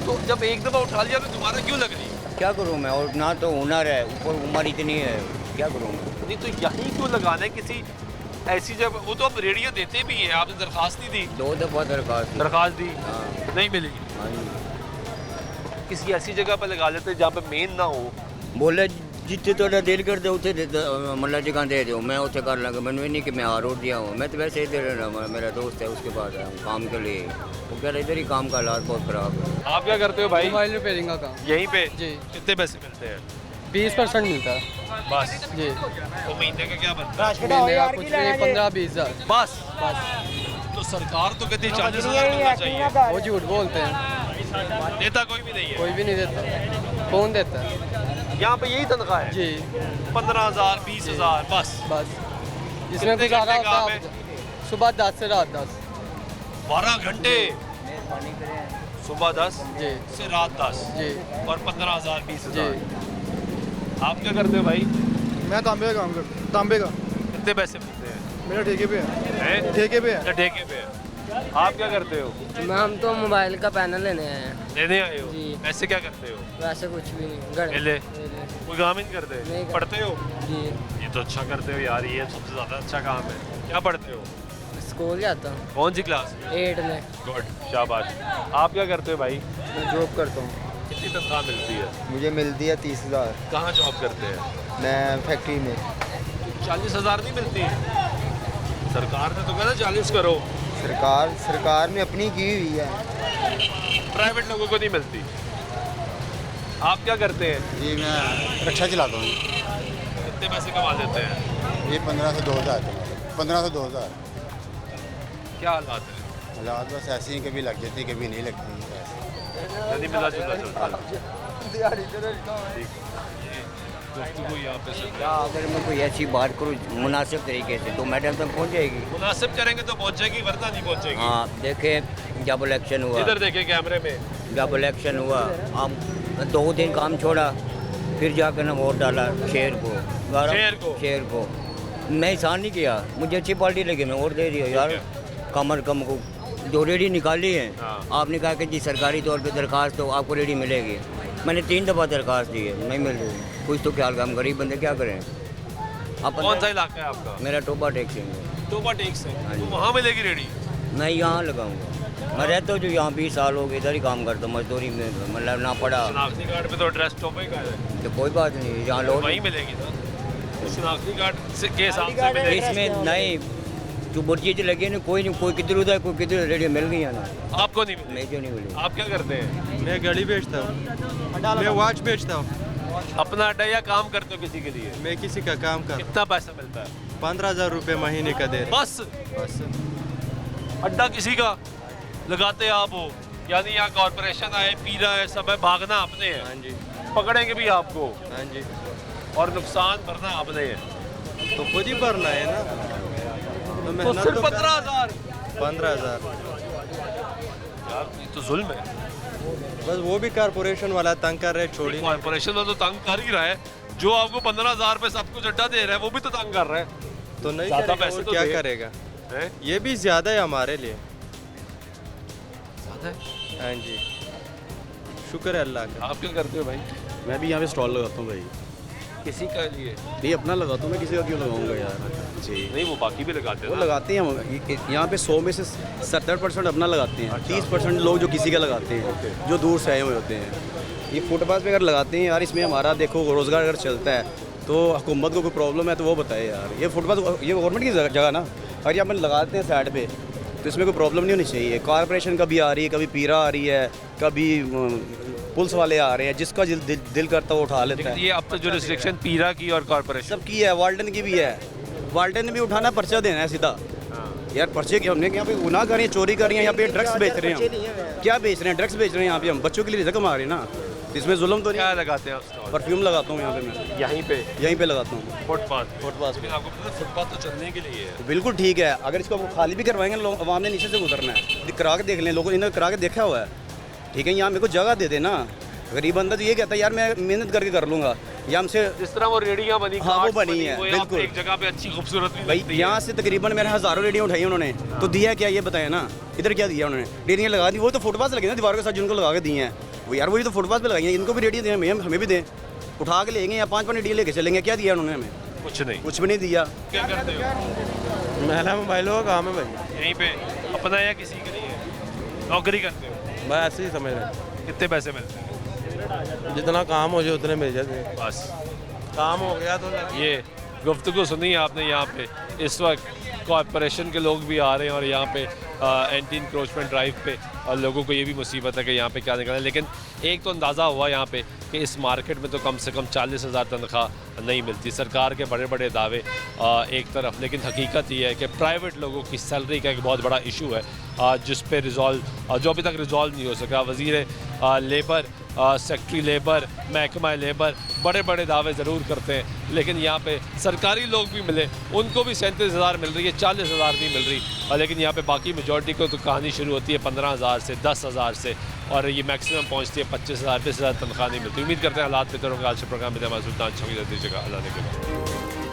तो जब एक दफ़ा उठा लिया तो तुम्हारा क्यों लग रही है? क्या करूँ मैं, और ना तो हुनर है, ऊपर उम्र इतनी है, क्या करूँ मैं। नहीं तो यहीं क्यों लगाना है किसी ऐसी जगह? वो तो अब रेडियो देते भी हैं, आपने दरखास्त नहीं दी? 2 दफ़ा दरखास्त दी नहीं मिली? किसी ऐसी जगह पर लगा लेते जहाँ पे मेन ना हो। बोले जितने थोड़ा दिल करते उसे मतलब जगह दे दो, मैं उसे कर लूँगा। मैंने नहीं कि मैं रोड दिया हूँ, मैं तो वैसे इधर मेरा दोस्त है उसके पास आया हूँ काम के लिए, वो कह रहा इधर ही काम का हालात बहुत ख़राब है। आप क्या करते हो भाई? मोबाइल रिपेयरिंग का काम। यहीं पे? जी। कितने पैसे मिलते हैं? 20% मिलता है बस जी। तो महीने का क्या बनता है? महीने का कुछ 15-20 हज़ार बस। तो सरकार तो कहती है 40,000 मिलना चाहिए। वो झूठ बोलते हैं, देता कोई भी नहीं है? कोई भी नहीं देता। कौन देता है? यहाँ पे यही तनख्वाह है जी। 15,000 20,000 बस। इसमें गुजारा होता है सुबह 10 से रात 10, 12 घंटे सुबह 10 जी से रात 10 जी, और 15,000 20,000। जी। आप क्या करते हो भाई? मैं तांबे का काम करता हूँ। तांबे का। कितने पैसे मिलते हैं? मेरा ठेके पे है। ठेके पे है। ठेके पे है। आप क्या करते हो? मैं हम तो मोबाइल का पैनल लेने आए हैं। लेने आए हो? जी। पैसे क्या करते हो? वैसे कुछ भी नहीं, मेले कोई काम ही नहीं करते? नहीं पढ़ते हो? जी। ये तो अच्छा करते हो यार, ये सबसे ज़्यादा अच्छा काम है। क्या पढ़ते हो? स्कूल जाता हूँ। कौन सी क्लास? 8 में। गुड, शाबाश। आप क्या करते हो भाई? मैं जॉब करता हूँ। कितनी तनख्वाह मिलती है? मुझे मिलती है 30,000। कहाँ जॉब करते हैं? मैं फैक्ट्री में। 40,000 नहीं मिलती? सरकार ने तो कहा ना 40 करो। सरकार ने अपनी की हुई है, प्राइवेट लोगों को नहीं मिलती। आप क्या करते हैं? जी मैं रिक्शा चलाता हूँ। कितने पैसे कमा लेते हैं? ये 15 से 2,000, 15 से 2,000। क्या हालात है? हालात बस ऐसे ही, कभी लग जाती कभी नहीं लगती। नहीं मिला जुला चलता अगर मैं कोई ऐसी बात करूँ मुनासिब तरीके से तो मैडम तक पहुँच जाएगी। मुनासिब करेंगे तो पहुँचेगी, वरना नहीं पहुँचेगी। हाँ देखें जब इलेक्शन हुआ, इधर देखें कैमरे में, जब इलेक्शन हुआ हम 2 दिन काम छोड़ा, फिर जाकर ना वोट डाला शेर को। मैं एहसान नहीं किया, मुझे अच्छी पार्टी लगी, मैं वोट दे दिया यार। कमर कम को जो रेडी निकाली है, आपने कहा कि जी सरकारी तौर पे दरखास्त तो आपको रेडी मिलेगी। मैंने 3 दफ़ा दरखास्त दी है, नहीं मिल रही। कुछ तो ख्याल का, हम गरीब बंदे क्या करें। कौन सा इलाका है आपका? मेरा टोपा टेक सिंह। टोपा टेक सिंह, तो वहाँ मिलेगी रेडी? मैं यहाँ लगाऊंगा, मैं रहता हूँ जो यहाँ 20 साल हो गए, इधर ही काम करता हूँ, मजदूरी में मतलब ना पड़ा। शनाख्ती कार्ड पे तो एड्रेस टोपा ही का है। तो कोई बात नहीं, यहाँ लोग वहीं मिलेगी ना, शनाख्ती कार्ड के हिसाब से मिलेगी। इसमें नहीं जो बुर्जी लगी ना, कोई किधर उधर, कोई किधर रेडी मिल गई है ना। आपको नहीं मिली? मैं क्यों नहीं मिली। आप क्या करते हैं? मैं घड़ी बेचता हूँ, मैं वॉच बेचता हूँ। अपना अड्डा या काम करते हो किसी के लिए? मैं किसी का काम कर। कितना पैसा मिलता है? 15,000 रुपये महीने का दे रहे। बस अड्डा किसी का लगाते आप हो, यानी यहाँ कॉर्पोरेशन आए, पी रहा है, सब है, भागना आपने है। हाँ जी। पकड़ेंगे भी आपको। हाँ जी। और नुकसान भरना आपने है। तो खुद ही भरना है ना। तो सिर्फ 15,000? 15,000 यार ये तो जुल्म है। बस वो भी कॉर्पोरेशन वाला तंग कर रहे, छोड़ी। कॉर्पोरेशन वाला तो तंग कर ही रहा है, जो आपको 15,000 पे सब कुछ अड्डा दे रहा है वो भी तो तंग कर रहा है। तो नहीं ज़्यादा पैसे तो क्या करेगा है? ये भी ज़्यादा है हमारे लिए। ज़्यादा है? हाँ जी, शुक्र है अल्लाह का। आप क्या करते हो भाई? मैं भी यहाँ पे स्टॉल लगाता हूँ भाई। किसी का लिए नहीं अपना लगाता हूँ मैं, किसी का क्यों लगाऊंगा यार जी। नहीं वो बाकी भी लगाते हैं वो ना। लगाते हैं हम यहाँ पे 100 में से 70% अपना लगाते हैं, 30% लोग जो किसी का लगाते हैं जो दूर से आए हुए होते हैं। ये फुटपाथ पे अगर लगाते हैं यार, इसमें हमारा देखो रोज़गार अगर चलता है तो हुकूमत को कोई प्रॉब्लम है तो वो बताए यार। ये फुटपाथ ये गवर्नमेंट की जगह ना, अगर ये अपन लगाते हैं साइड पे तो इसमें कोई प्रॉब्लम नहीं होनी चाहिए। कॉरपोरेशन कभी आ रही है, कभी पीरा आ रही है, कभी पुलिस वाले आ रहे हैं, जिसका दिल करता है वो उठा लेता है। ये अब तो जो रिस्ट्रिक्शन पीरा की और कॉर्पोरेशन सबकी है, वार्डन की भी है। वार्डन ने भी उठाना, पर्चा देना है सीधा। यार पर्चे के हमने यहाँ पे गुनाह कर रहे हैं, चोरी कर रही हैं, यहाँ पे ड्रग्स बेच रहे हैं हम। क्या बेच रहे हैं? ड्रग्स बेच रहे हैं यहाँ पे हम, बच्चों के लिए रिज़्क कमा रहे हैं ना, तो इसमें जुल्म तो नहीं। क्या लगाते हैं आप? परफ्यूम लगाता हूँ यहाँ पे मैं, यहीं पे लगाता हूँ फुटपाथ पे। आपको पता है फुटपाथ तो चलने के लिए है। बिल्कुल ठीक है, अगर इसको खाली भी करवाएंगे लोग, आवाम ने नीचे से गुजरना है। करा के देख लें, लोगों ने करा के देखा हुआ है, ठीक है। यहाँ मेरे को जगह दे देना। गरीब बंदा तो ये कहता है यार मैं मेहनत करके कर लूँगा, या हमसे जिस तरह वो रेडियाँ बनी, हाँ वो बनी है बिल्कुल। एक जगह पे अच्छी खूबसूरत भाई यहाँ से तकरीबन मेरे हज़ारों रेडियाँ उठाई उन्होंने, तो दिया क्या ये बताया ना, इधर क्या दिया उन्होंने? रेडियाँ लगा दी, वो तो फुटपाथ लगे ना दीवारों के साथ जिनको लगा के दिए हैं वो, यार वही तो फुटपाथ पे लगाई हैं। इनको भी रेडियाँ दें, हमें भी दें, उठा के लेंगे या 5 रेडियाँ लेके चलेंगे। क्या दिया उन्होंने हमें? कुछ भी नहीं दिया। क्या करते हो? मेरा मोबाइलों का काम है भाई। यहीं पे अपना या किसी के लिए नौकरी करते हो? बस ऐसे ही समझ रहे। कितने पैसे मिलते हैं? जितना काम हो जाए उतने मिल जाते। बस काम हो गया तो ये गुफ्तगू सुनी आपने। यहाँ पे इस वक्त कॉर्पोरेशन के लोग भी आ रहे हैं और यहाँ पे एंटी इंक्रोचमेंट ड्राइव पे, और लोगों को ये भी मुसीबत है कि यहाँ पे क्या निकला है। लेकिन एक तो अंदाज़ा हुआ यहाँ पे कि इस मार्केट में तो कम से कम 40,000 तनख्वाह नहीं मिलती। सरकार के बड़े बड़े दावे एक तरफ, लेकिन हकीकत ये है कि प्राइवेट लोगों की सैलरी का एक बहुत बड़ा इशू है जिस पे रिजॉल्व, जो अभी तक रिजॉल्व नहीं हो सका। वज़ीर लेबर, सेक्रेटरी लेबर, महकमा लेबर बड़े बड़े दावे ज़रूर करते हैं, लेकिन यहाँ पे सरकारी लोग भी मिले, उनको भी 37,000 मिल रही है, 40,000 नहीं मिल रही। लेकिन यहाँ पे बाकी मेजॉरिटी को तो कहानी शुरू होती है 15,000 से, 10,000 से, और ये मैक्सिमम पहुँचती है 25,000, 20,000 तनख्वाह नहीं मिलती। उम्मीद करते हैं हालात बेहतर होंगे। आज के प्रोग्राम में हमारे सुल्तान छवि जगह अल्लाह ने